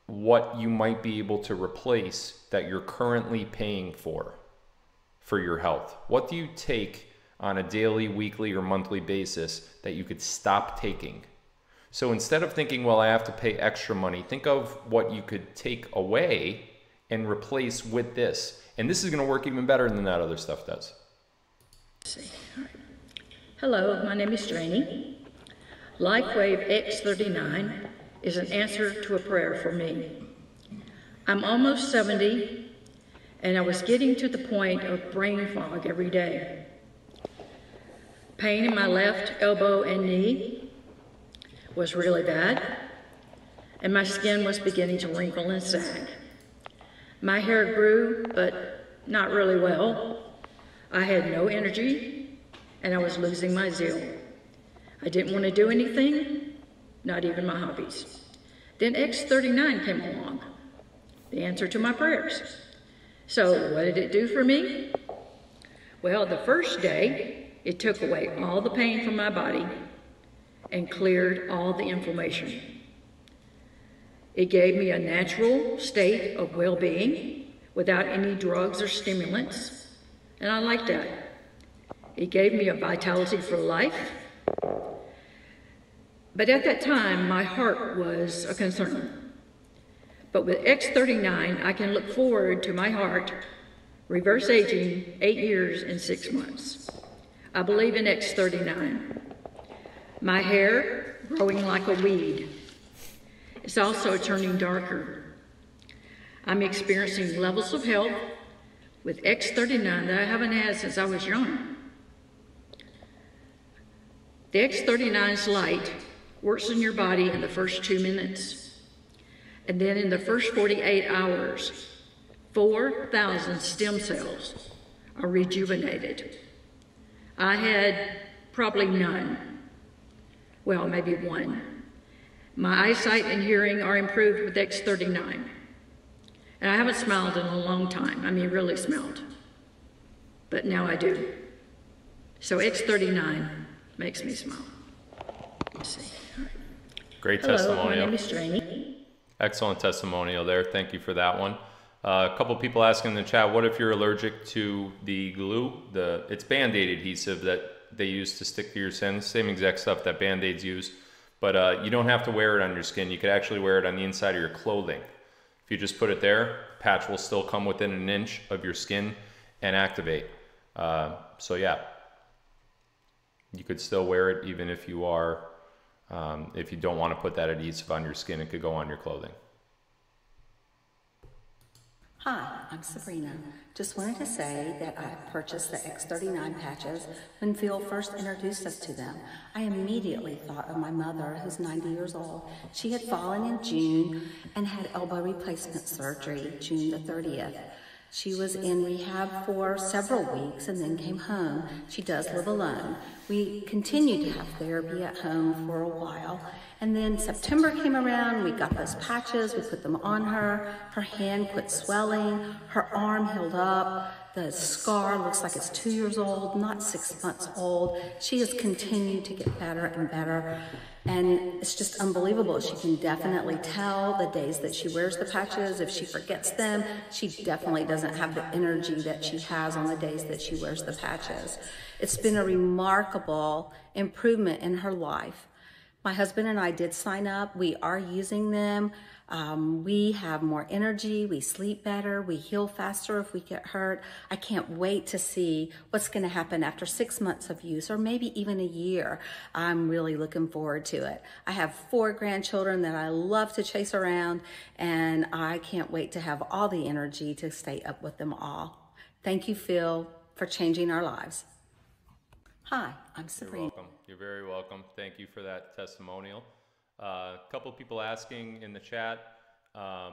what you might be able to replace that you're currently paying for your health. What do you take on a daily, weekly, or monthly basis that you could stop taking? So instead of thinking, well, I have to pay extra money, think of what you could take away and replace with this. And this is going to work even better than that other stuff does. Let's see. All right. Hello, my name is Janie. LifeWave X39 is an answer to a prayer for me. I'm almost 70, and I was getting to the point of brain fog every day. Pain in my left elbow and knee was really bad, and my skin was beginning to wrinkle and sag. My hair grew, but not really well. I had no energy, and I was losing my zeal. I didn't want to do anything, not even my hobbies. Then X39 came along, the answer to my prayers. So what did it do for me? Well, the first day, it took away all the pain from my body and cleared all the inflammation. It gave me a natural state of well-being without any drugs or stimulants, and I liked that. It gave me a vitality for life. But at that time, my heart was a concern. But with X39, I can look forward to my heart reverse aging 8 years and 6 months. I believe in X39. My hair growing like a weed. It's also turning darker. I'm experiencing levels of health with X39 that I haven't had since I was young. The X39's light works in your body in the first 2 minutes. And then in the first 48 hours, 4,000 stem cells are rejuvenated. I had probably none. Well, maybe one. My eyesight and hearing are improved with X39. And I haven't smiled in a long time. I mean, really smiled. But now I do. So X39 makes me smile. Let's see. Great Hello, testimonial. My name is Janie. Excellent testimonial there. Thank you for that one. A couple people asking in the chat, what if you're allergic to the glue? It's Band-Aid adhesive that they use to stick to your skin. Same exact stuff that Band-Aids use. But you don't have to wear it on your skin. You could actually wear it on the inside of your clothing. If you just put it there, patch will still come within an inch of your skin and activate. So yeah, you could still wear it even if you are, if you don't want to put that adhesive on your skin, it could go on your clothing. Hi, I'm Sabrina. Just wanted to say that I purchased the X39 patches when Phil first introduced us to them. I immediately thought of my mother, who's 90 years old. She had fallen in June and had elbow replacement surgery, June the 30th. She was in rehab for several weeks and then came home. She does live alone. We continued to have therapy at home for a while, And then September came around, we got those patches, we put them on her. Her hand quit swelling, her arm healed up. The scar looks like it's 2 years old, not 6 months old. She has continued to get better and better. And it's just unbelievable. She can definitely tell the days that she wears the patches. If she forgets them, she definitely doesn't have the energy that she has on the days that she wears the patches. It's been a remarkable improvement in her life. My husband and I did sign up. We are using them. We have more energy, we sleep better, we heal faster if we get hurt. I can't wait to see what's going to happen after 6 months of use, or maybe even a year. I'm really looking forward to it. I have 4 grandchildren that I love to chase around, and I can't wait to have all the energy to stay up with them all. Thank you, Phil, for changing our lives. Hi, I'm Sabrina. You're welcome. You're very welcome. Thank you for that testimonial. A couple of people asking in the chat, what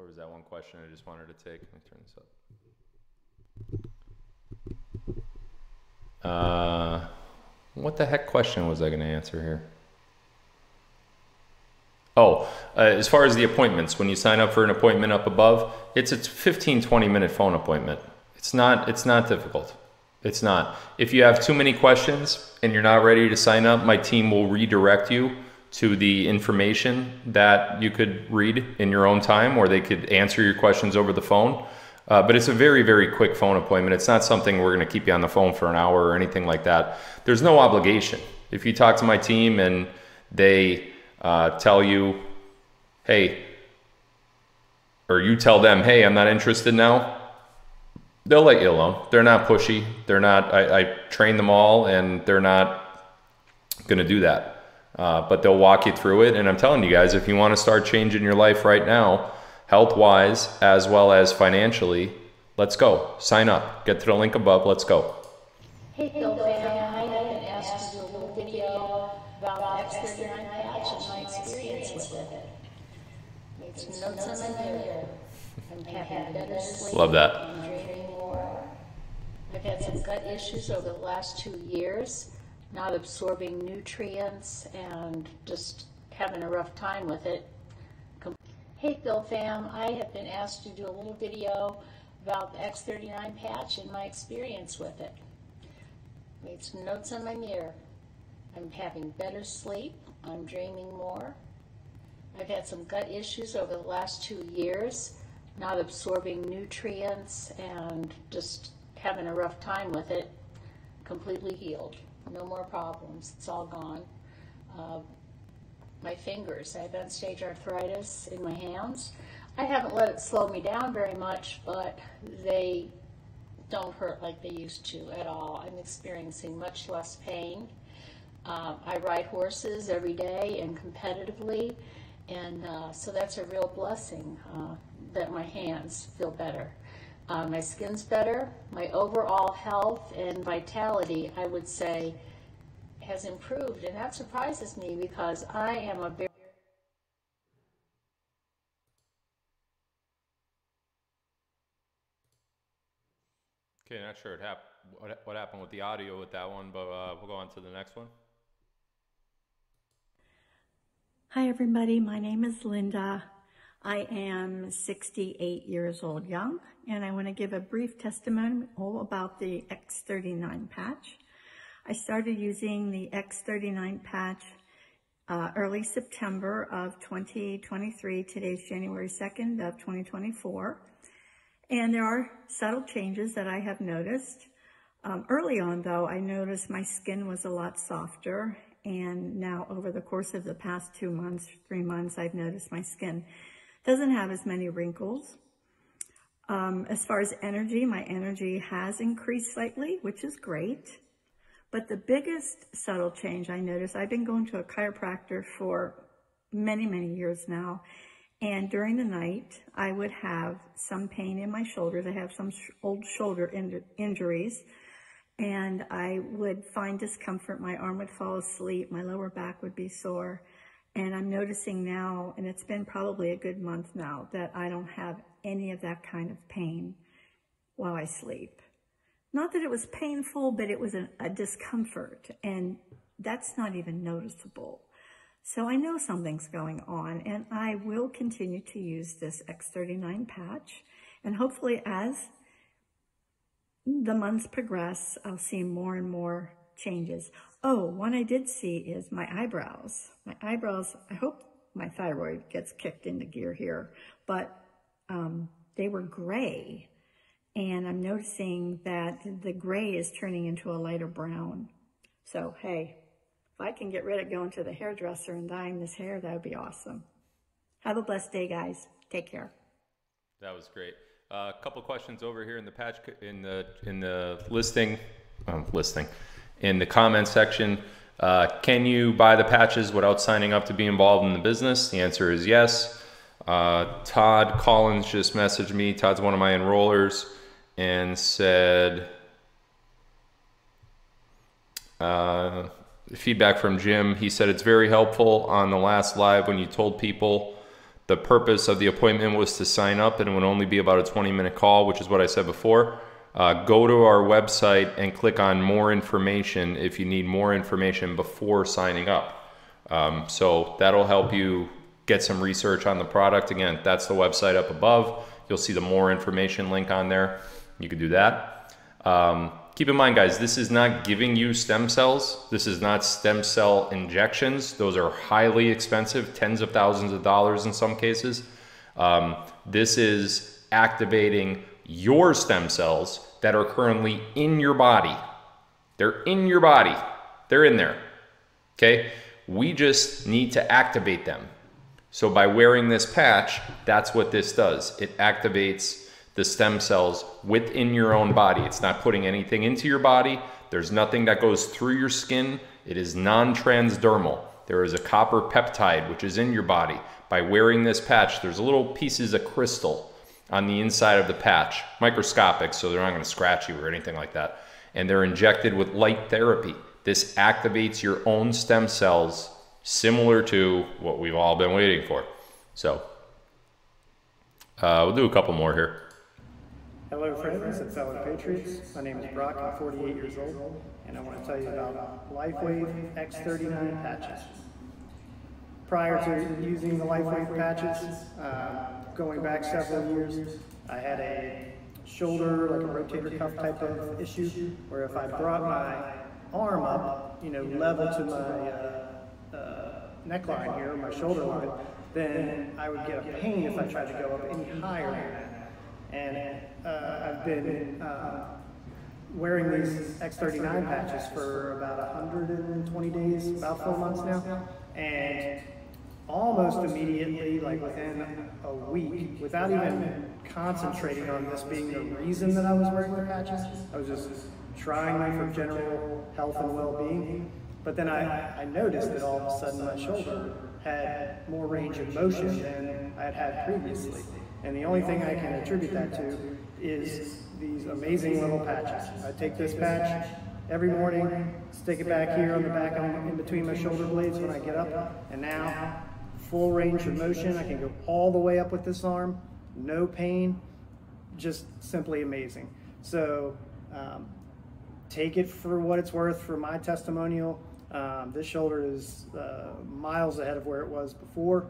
was that one question I just wanted to take? Let me turn this up. What the heck question was I going to answer here? Oh, as far as the appointments, when you sign up for an appointment up above, it's a 15-20 minute phone appointment. It's not difficult. It's not. If you have too many questions and you're not ready to sign up, my team will redirect you to the information that you could read in your own time, or they could answer your questions over the phone. But it's a very, very quick phone appointment. It's not something we're going to keep you on the phone for an hour or anything like that. There's no obligation. If you talk to my team and they tell you, hey, or you tell them, hey, I'm not interested now, they'll let you alone. They're not pushy. They're not, I train them all, and they're not going to do that. But they'll walk you through it. And I'm telling you guys, if you want to start changing your life right now, health-wise as well as financially, let's go. Sign up. Get to the link above. Let's go. Hey, Phil fam, I had been asked to do a little video about the X39 patch and my experience with it. Made some notes on my mirror. I'm having better sleep. Love that. I'm dreaming more. I've had some gut issues over the last 2 years, not absorbing nutrients and just having a rough time with it. Hey Phil fam, I have been asked to do a little video about the X39 patch and my experience with it. Made some notes on my mirror. I'm having better sleep. I'm dreaming more. I've had some gut issues over the last 2 years, not absorbing nutrients and just having a rough time with it. Completely healed. No more problems. It's all gone. My fingers, I have end-stage arthritis in my hands. I haven't let it slow me down very much, but they don't hurt like they used to at all. I'm experiencing much less pain. I ride horses every day and competitively, and so that's a real blessing that my hands feel better. My skin's better. My overall health and vitality, I would say, has improved, and that surprises me because I am a very Okay, not sure what happened with the audio with that one, but we'll go on to the next one. Hi everybody, my name is Linda. I am 68 years old young, and I want to give a brief testimony about the X39 patch. I started using the X39 patch early September of 2023. Today's January 2nd of 2024. And there are subtle changes that I have noticed. Early on though, I noticed my skin was a lot softer, and now over the course of the past 2 months, 3 months, I've noticed my skin doesn't have as many wrinkles. As far as energy, my energy has increased slightly, which is great. But the biggest subtle change I noticed, I've been going to a chiropractor for many, many years now. And during the night, I would have some pain in my shoulders. I have some old shoulder injuries. And I would find discomfort. My arm would fall asleep. My lower back would be sore. And I'm noticing now, and it's been probably a good month now, that I don't have any of that kind of pain while I sleep. Not that it was painful, but it was a discomfort. And that's not even noticeable. So I know something's going on, and I will continue to use this X39 patch. And hopefully as the months progress, I'll see more and more changes. Oh, one I did see is my eyebrows. My eyebrows, I hope my thyroid gets kicked into gear here, but they were gray. And I'm noticing that the gray is turning into a lighter brown. So, hey, if I can get rid of going to the hairdresser and dyeing this hair, that would be awesome. Have a blessed day, guys. Take care. That was great. A couple questions over here in the patch in the listing in the comment section. Can you buy the patches without signing up to be involved in the business? The answer is yes. Todd Collins just messaged me. Todd's one of my enrollers and said feedback from Jim. He said it's very helpful on the last live when you told people the purpose of the appointment was to sign up and it would only be about a 20-minute call, which is what I said before. Go to our website and click on more information if you need more information before signing up. So that'll help you get some research on the product. Again, that's the website up above. You'll see the more information link on there. You can do that. Keep in mind, guys, this is not giving you stem cells. This is not stem cell injections. Those are highly expensive, tens of thousands of dollars in some cases. This is activating your stem cells that are currently in your body. They're in your body. They're in there. Okay? We just need to activate them. So by wearing this patch, that's what this does. It activates the stem cells within your own body. It's not putting anything into your body. There's nothing that goes through your skin. It is non-transdermal. There is a copper peptide which is in your body. By wearing this patch, there's little pieces of crystal on the inside of the patch, microscopic, so they're not going to scratch you or anything like that. And they're injected with light therapy. This activates your own stem cells, similar to what we've all been waiting for. So we'll do a couple more here. Hello friends and fellow Patriots, my name is Brock, I'm 48 years old, and I want to tell you about LifeWave X39 patches. Prior to using the LifeWave patches, going back several years, I had a shoulder, like a rotator cuff type of issue, where if I brought my arm up, level to my neckline here, my shoulder line, then I would get a pain if I tried to go up any higher than that. And I've been wearing these X39 patches for about 120 days, about 4 months now, and almost immediately, like within a week, without even concentrating on this being the reason that I was wearing the patches, I was just trying them for general health and well-being. But then I noticed that all of a sudden my shoulder had more range of motion than I had had previously. And the only thing I can attribute that to is these amazing little patches. I take this patch every morning, stick it back here on the back in between my shoulder blades when I get up, and now full range of motion. I can go all the way up with this arm, no pain, just simply amazing. So take it for what it's worth for my testimonial. This shoulder is miles ahead of where it was before.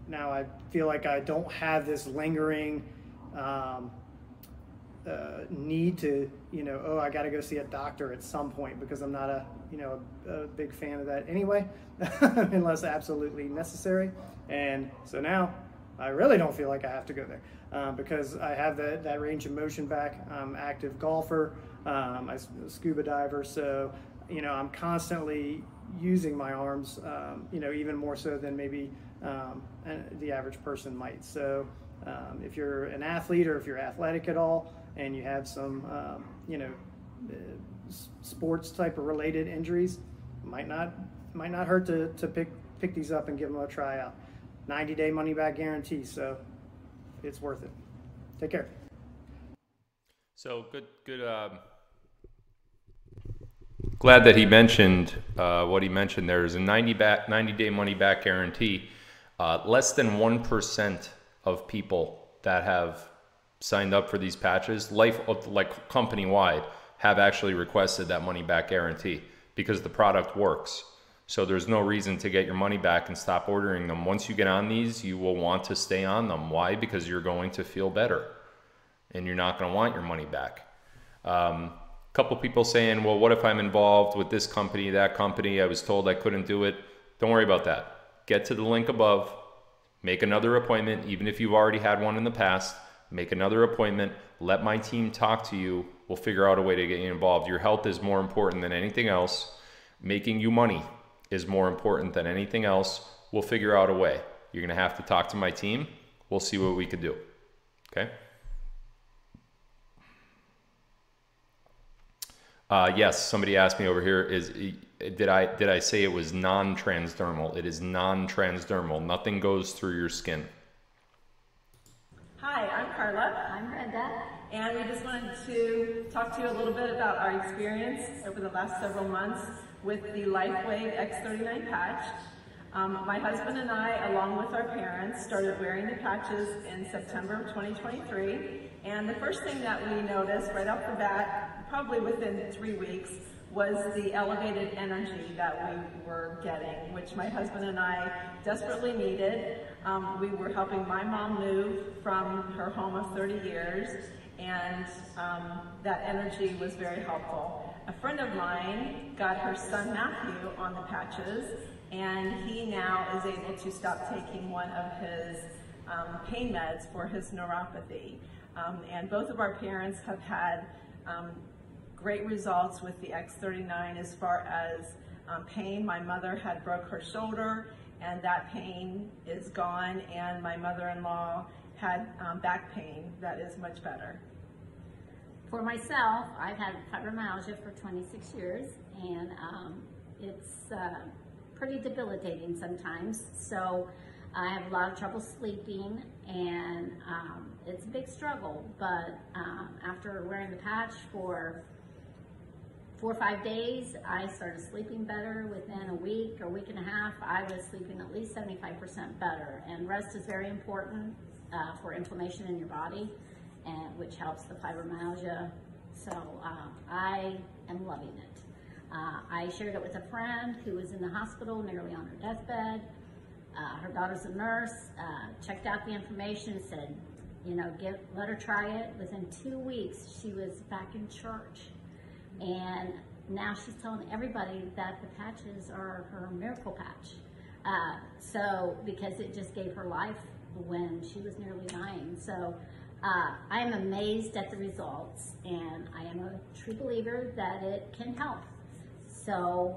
Now I feel like I don't have this lingering need to, oh, I got to go see a doctor at some point, because I'm not a big fan of that anyway, unless absolutely necessary. And so now I really don't feel like I have to go there because I have that range of motion back. I'm an active golfer, I'm a scuba diver, so I'm constantly using my arms, even more so than maybe the average person might. So if you're an athlete, or if you're athletic at all, and you have some, sports type of related injuries, might not hurt to pick these up and give them a try out. 90-day money-back guarantee, so it's worth it. Take care. So good. Glad that he mentioned what he mentioned. There's a 90-day money-back guarantee. Less than 1% of people that have signed up for these patches, like company-wide, have actually requested that money-back guarantee, because the product works. So there's no reason to get your money back and stop ordering them. Once you get on these, you will want to stay on them. Why? Because you're going to feel better and you're not going to want your money back. Couple people saying, well, what if I'm involved with this company, that company? I was told I couldn't do it. Don't worry about that. Get to the link above, make another appointment, even if you've already had one in the past, make another appointment, let my team talk to you. We'll figure out a way to get you involved. Your health is more important than anything else. Making you money is more important than anything else. We'll figure out a way. You're gonna have to talk to my team. We'll see what we could do, okay? Yes, somebody asked me over here, did I say it was non-transdermal? It is non-transdermal. Nothing goes through your skin. Hi, I'm Carla. I'm Brenda. And we just wanted to talk to you a little bit about our experience over the last several months with the LifeWave X39 patch. My husband and I, along with our parents, started wearing the patches in September of 2023. And the first thing that we noticed right off the bat, probably within 3 weeks, was the elevated energy that we were getting, which my husband and I desperately needed. We were helping my mom move from her home of 30 years, and that energy was very helpful. A friend of mine got her son Matthew on the patches, and he now is able to stop taking one of his pain meds for his neuropathy. And both of our parents have had great results with the X39 as far as pain. My mother had broke her shoulder, and that pain is gone, and my mother-in-law had back pain that is much better. For myself, I've had fibromyalgia for 26 years, and it's pretty debilitating sometimes. So I have a lot of trouble sleeping, and it's a big struggle. But after wearing the patch for 4 or 5 days, I started sleeping better. Within a week or week and a half, I was sleeping at least 75% better. And rest is very important for inflammation in your body, and which helps the fibromyalgia. So I am loving it. I shared it with a friend who was in the hospital, nearly on her deathbed. Her daughter's a nurse, checked out the information, said, you know, let her try it. Within 2 weeks, she was back in church. And now she's telling everybody that the patches are her miracle patch. So, because it just gave her life when she was nearly dying. So, I am amazed at the results, and I am a true believer that it can help. So,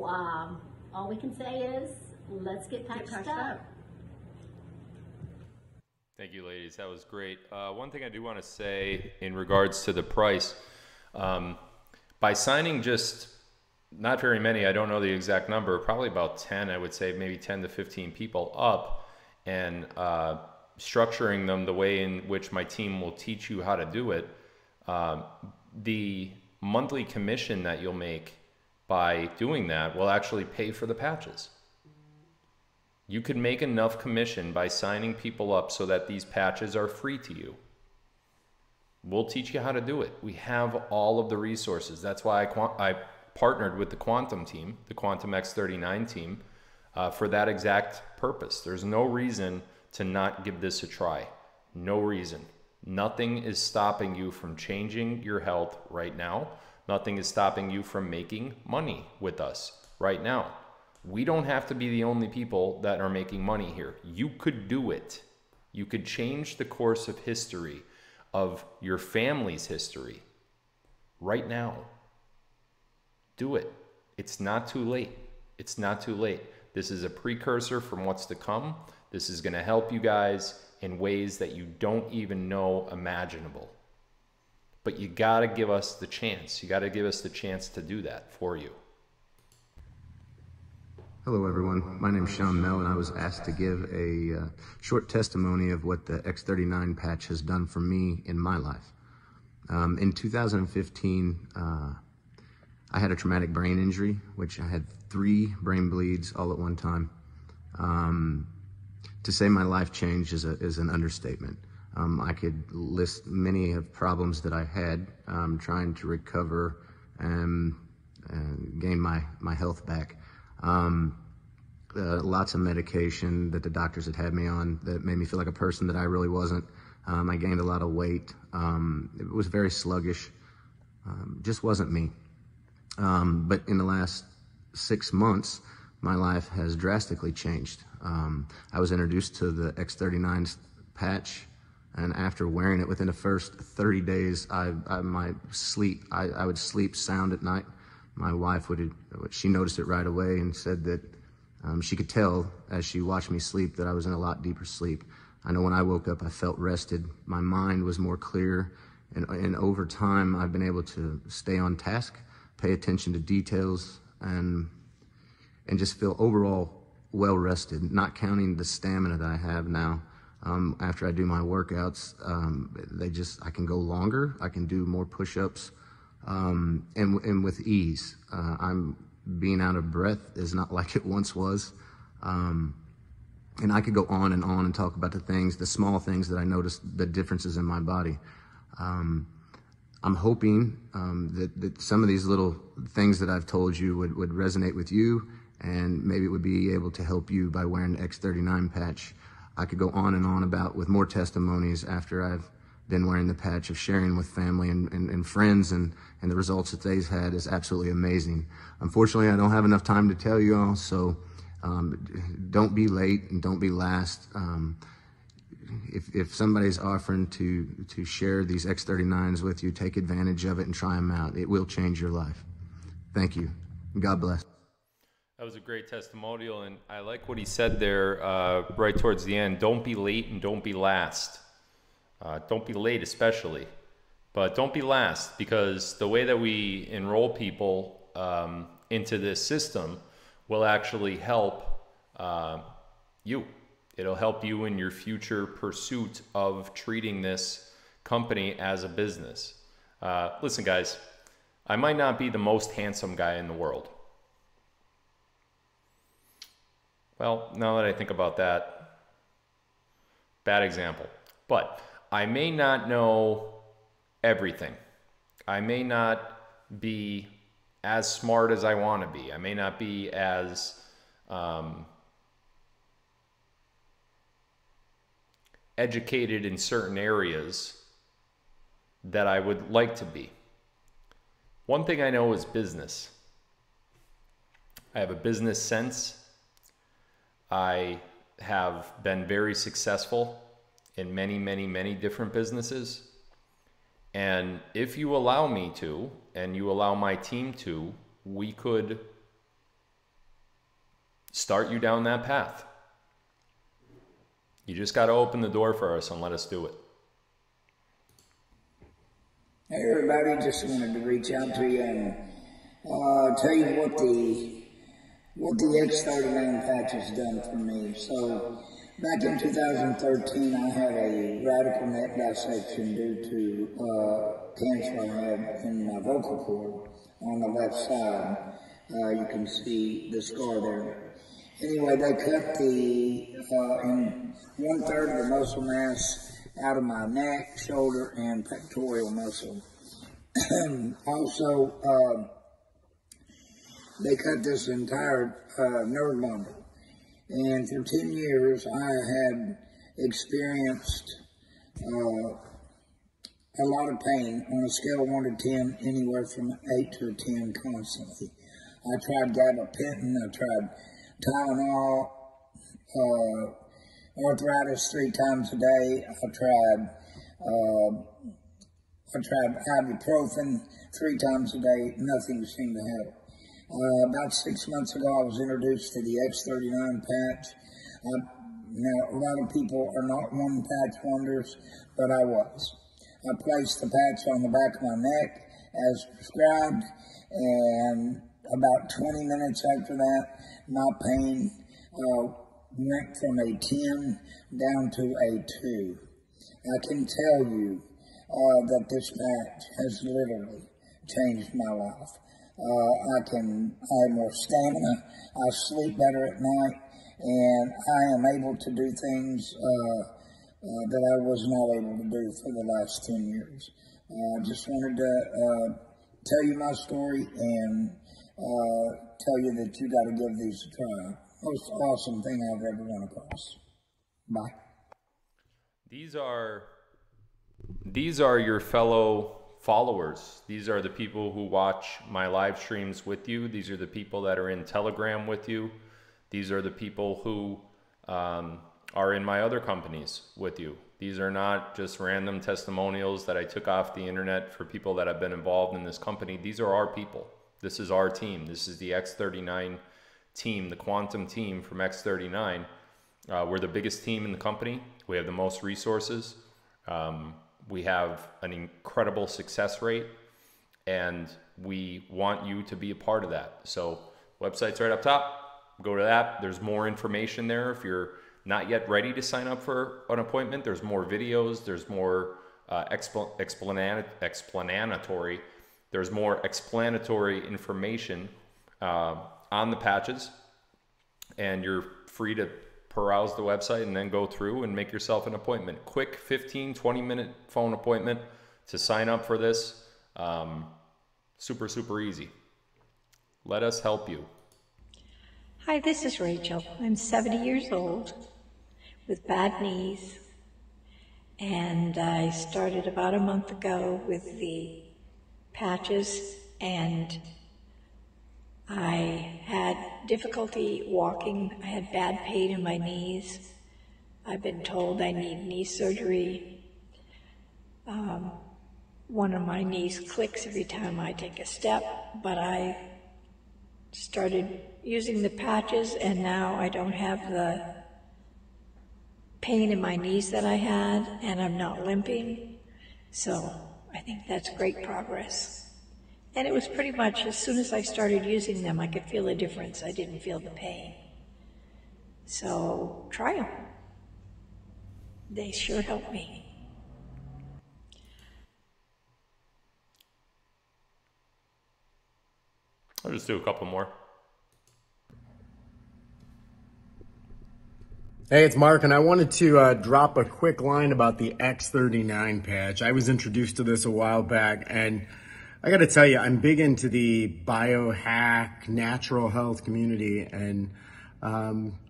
all we can say is, let's get patched up. Thank you, ladies. That was great. One thing I do want to say in regards to the price, by signing just not very many, I don't know the exact number, probably about 10, I would say maybe 10 to 15 people up, and structuring them the way in which my team will teach you how to do it, the monthly commission that you'll make by doing that will actually pay for the patches. You could make enough commission by signing people up so that these patches are free to you. We'll teach you how to do it. We have all of the resources. That's why I partnered with the Quantum team, the Quantum X39 team, for that exact purpose. There's no reason to not give this a try. No reason. Nothing is stopping you from changing your health right now. Nothing is stopping you from making money with us right now. We don't have to be the only people that are making money here. You could do it. You could change the course of history, of your family's history, right now. Do it. It's not too late. It's not too late. This is a precursor from what's to come. This is going to help you guys in ways that you don't even know imaginable. But you got to give us the chance. You got to give us the chance to do that for you. Hello everyone, my name is Sean Mell, and I was asked to give a short testimony of what the X39 patch has done for me in my life. In 2015, I had a traumatic brain injury, which I had 3 brain bleeds all at one time. To say my life changed is an understatement. I could list many of problems that I had trying to recover, and gain my health back. Lots of medication that the doctors had me on that made me feel like a person that I really wasn't. I gained a lot of weight. It was very sluggish. Just wasn't me. But in the last 6 months, my life has drastically changed. I was introduced to the X39 patch, and after wearing it within the first 30 days, I would sleep sound at night. My wife she noticed it right away and said that she could tell as she watched me sleep that I was in a lot deeper sleep. I know when I woke up, I felt rested. My mind was more clear, and over time, I've been able to stay on task, pay attention to details, and just feel overall well rested, not counting the stamina that I have now. After I do my workouts, I can go longer, I can do more push-ups, and with ease. I'm being out of breath is not like it once was. And I could go on and talk about the small things that I noticed, the differences in my body. I'm hoping that some of these little things that I've told you would resonate with you, and maybe it would be able to help you by wearing the X39 patch. I could go on and on about with more testimonies after I've been wearing the patch, of sharing with family and friends, and the results that they've had is absolutely amazing. Unfortunately, I don't have enough time to tell you all, so don't be late and don't be last. If somebody's offering to share these X39s with you, take advantage of it and try them out. It will change your life. Thank you. God bless. That was a great testimonial, and I like what he said there right towards the end. Don't be late and don't be last. Don't be late especially, but don't be last, because the way that we enroll people into this system will actually help you. It'll help you in your future pursuit of treating this company as a business. Listen, guys, I might not be the most handsome guy in the world. Well, now that I think about that, bad example. But I may not know everything. I may not be as smart as I want to be. I may not be as educated in certain areas that I would like to be. One thing I know is business. I have a business sense. I have been very successful in many, many, many different businesses. And if you allow me to, and you allow my team to, we could start you down that path. You just got to open the door for us and let us do it. Hey everybody, just wanted to reach out to you and tell you what the X39 patch has done for me. So back in 2013, I had a radical neck dissection due to cancer I had in my vocal cord on the left side. You can see the scar there. Anyway, they cut in 1/3 of the muscle mass out of my neck, shoulder, and pectoral muscle. Also, they cut this entire nerve bundle. And for 10 years, I had experienced a lot of pain on a scale of 1 to 10, anywhere from 8 to a 10 constantly. I tried gabapentin, I tried Tylenol, arthritis 3 times a day. I tried ibuprofen 3 times a day. Nothing seemed to help. About 6 months ago, I was introduced to the X39 patch. Now, a lot of people are not one patch wonders, but I was. I placed the patch on the back of my neck as prescribed, and about 20 minutes after that, my pain went from a 10 down to a 2. I can tell you that this patch has literally changed my life. I have more stamina, I sleep better at night, and I am able to do things that I was not able to do for the last 10 years. I just wanted to tell you my story and tell you that you got to give these a try. Most awesome thing I've ever run across. Bye. These are your fellow followers. These are the people who watch my live streams with you. These are the people that are in Telegram with you. These are the people who are in my other companies with you. These are not just random testimonials that I took off the internet for people that have been involved in this company. These are our people. This is our team. This is the X39 team, the quantum team from X39. We're the biggest team in the company. We have the most resources. We have an incredible success rate, and we want you to be a part of that. So website's right up top. Go to that. There's more information there. If you're not yet ready to sign up for an appointment, there's more videos. There's more explanatory. There's more explanatory information on the patches, and you're free to peruse the website and then go through and make yourself an appointment. Quick 15-20 minute phone appointment to sign up for this. Super, super easy. Let us help you. Hi, this is Rachel. I'm 70 years old with bad knees, and I started about a month ago with the patches, and I had difficulty walking. I had bad pain in my knees. I've been told I need knee surgery. One of my knees clicks every time I take a step, but I started using the patches, and now I don't have the pain in my knees that I had, and I'm not limping. So I think that's great progress. And it was pretty much as soon as I started using them, I could feel a difference. I didn't feel the pain. So try them. They sure help me. I'll just do a couple more. Hey, it's Mark, and I wanted to drop a quick line about the X39 patch. I was introduced to this a while back, and I got to tell you, I'm big into the biohack, natural health community, and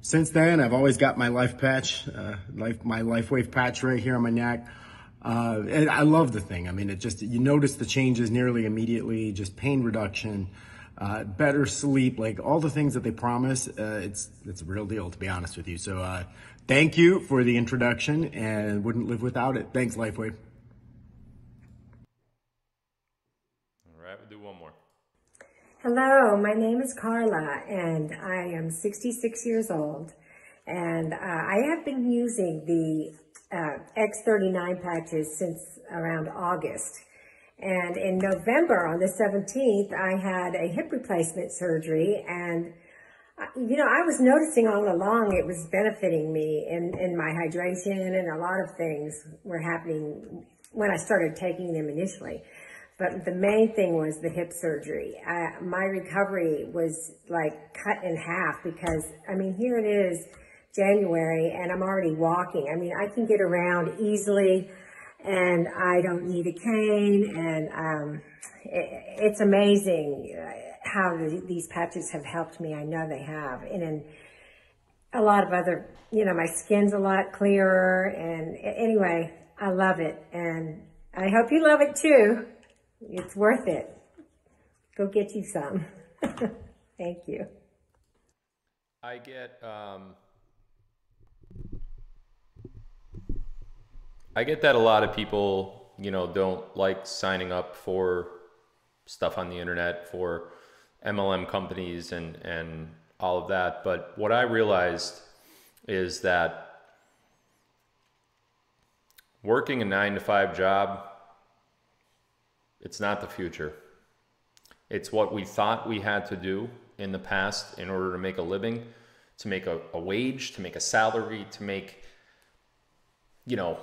since then, I've always got my life patch, my LifeWave patch right here on my neck. And I love the thing. I mean, it just, you notice the changes nearly immediately, just pain reduction, better sleep, like all the things that they promise. It's a real deal, to be honest with you. So thank you for the introduction, and wouldn't live without it. Thanks, LifeWave. All right, we'll do one more. Hello, my name is Carla, and I am 66 years old, and I have been using the X39 patches since around August. And in November, on the 17th, I had a hip replacement surgery, and you know, I was noticing all along it was benefiting me in my hydration, and a lot of things were happening when I started taking them initially. But the main thing was the hip surgery. My recovery was like cut in half because, I mean, here it is, January, and I'm already walking. I mean, I can get around easily, and I don't need a cane, and it's amazing how these patches have helped me. I know they have. And in a lot of other, you know, my skin's a lot clearer, and anyway, I love it, and I hope you love it too. It's worth it. Go get you some. Thank you. I get that a lot of people, you know, don't like signing up for stuff on the internet for MLM companies and all of that. But what I realized is that working a 9-to-5 job, it's not the future. It's what we thought we had to do in the past in order to make a living, to make a wage, to make a salary, to make, you know,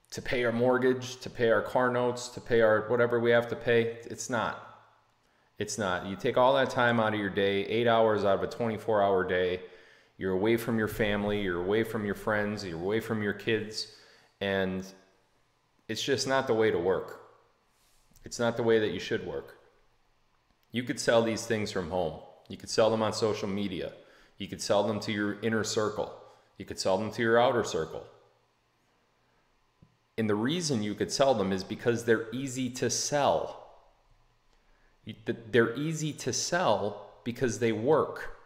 to pay our mortgage, to pay our car notes, to pay our whatever we have to pay. It's not. It's not. You take all that time out of your day, 8 hours out of a 24-hour day. You're away from your family, you're away from your friends, you're away from your kids, and it's just not the way to work. It's not the way that you should work. You could sell these things from home. You could sell them on social media. You could sell them to your inner circle. You could sell them to your outer circle. And the reason you could sell them is because they're easy to sell. They're easy to sell because they work.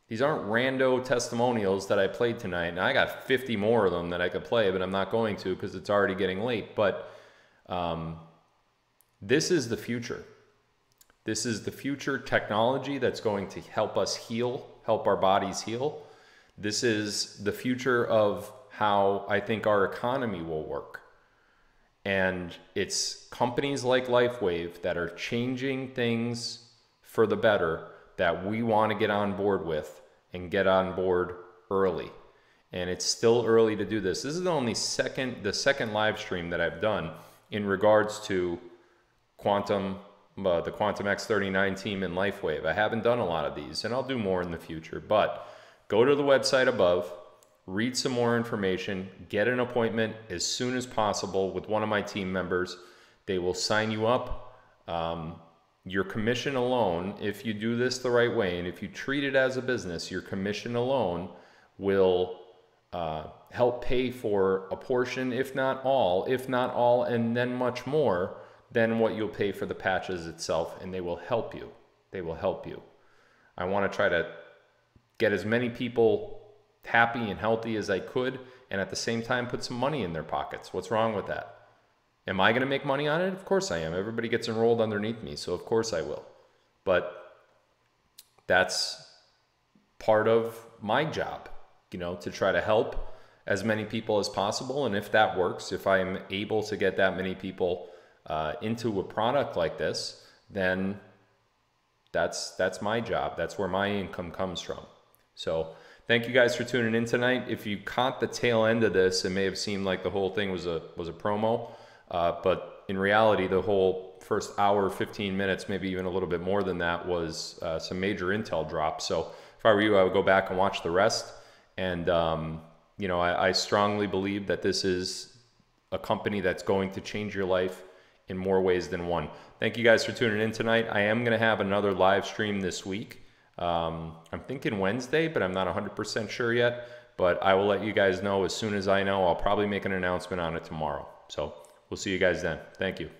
These aren't rando testimonials that I played tonight, and I got 50 more of them that I could play, but I'm not going to because it's already getting late. But this is the future. This is the future technology that's going to help us heal, help our bodies heal. This is the future of how I think our economy will work. And it's companies like LifeWave that are changing things for the better that we want to get on board with and get on board early. And it's still early to do this. This is the second live stream that I've done in regards to the Quantum X39 team and LifeWave. I haven't done a lot of these, and I'll do more in the future. But go to the website above, read some more information, get an appointment as soon as possible with one of my team members. They will sign you up. Your commission alone, if you do this the right way, and if you treat it as a business, your commission alone will help pay for a portion, if not all, and then much more than what you'll pay for the patches itself, and they will help you. They will help you. I want to try to get as many people happy and healthy as I could, and at the same time put some money in their pockets. What's wrong with that? Am I going to make money on it? Of course I am. Everybody gets enrolled underneath me, so of course I will. But that's part of my job, to try to help as many people as possible. And if that works, if I'm able to get that many people into a product like this, then that's my job. That's where my income comes from. So thank you guys for tuning in tonight. If you caught the tail end of this, it may have seemed like the whole thing was a promo, but in reality, the whole first hour, 15 minutes, maybe even a little bit more than that, was some major intel drops. So if I were you, I would go back and watch the rest. And I strongly believe that this is a company that's going to change your life in more ways than one. Thank you guys for tuning in tonight. I am going to have another live stream this week. I'm thinking Wednesday, but I'm not 100% sure yet. But I will let you guys know as soon as I know. I'll probably make an announcement on it tomorrow. So we'll see you guys then. Thank you.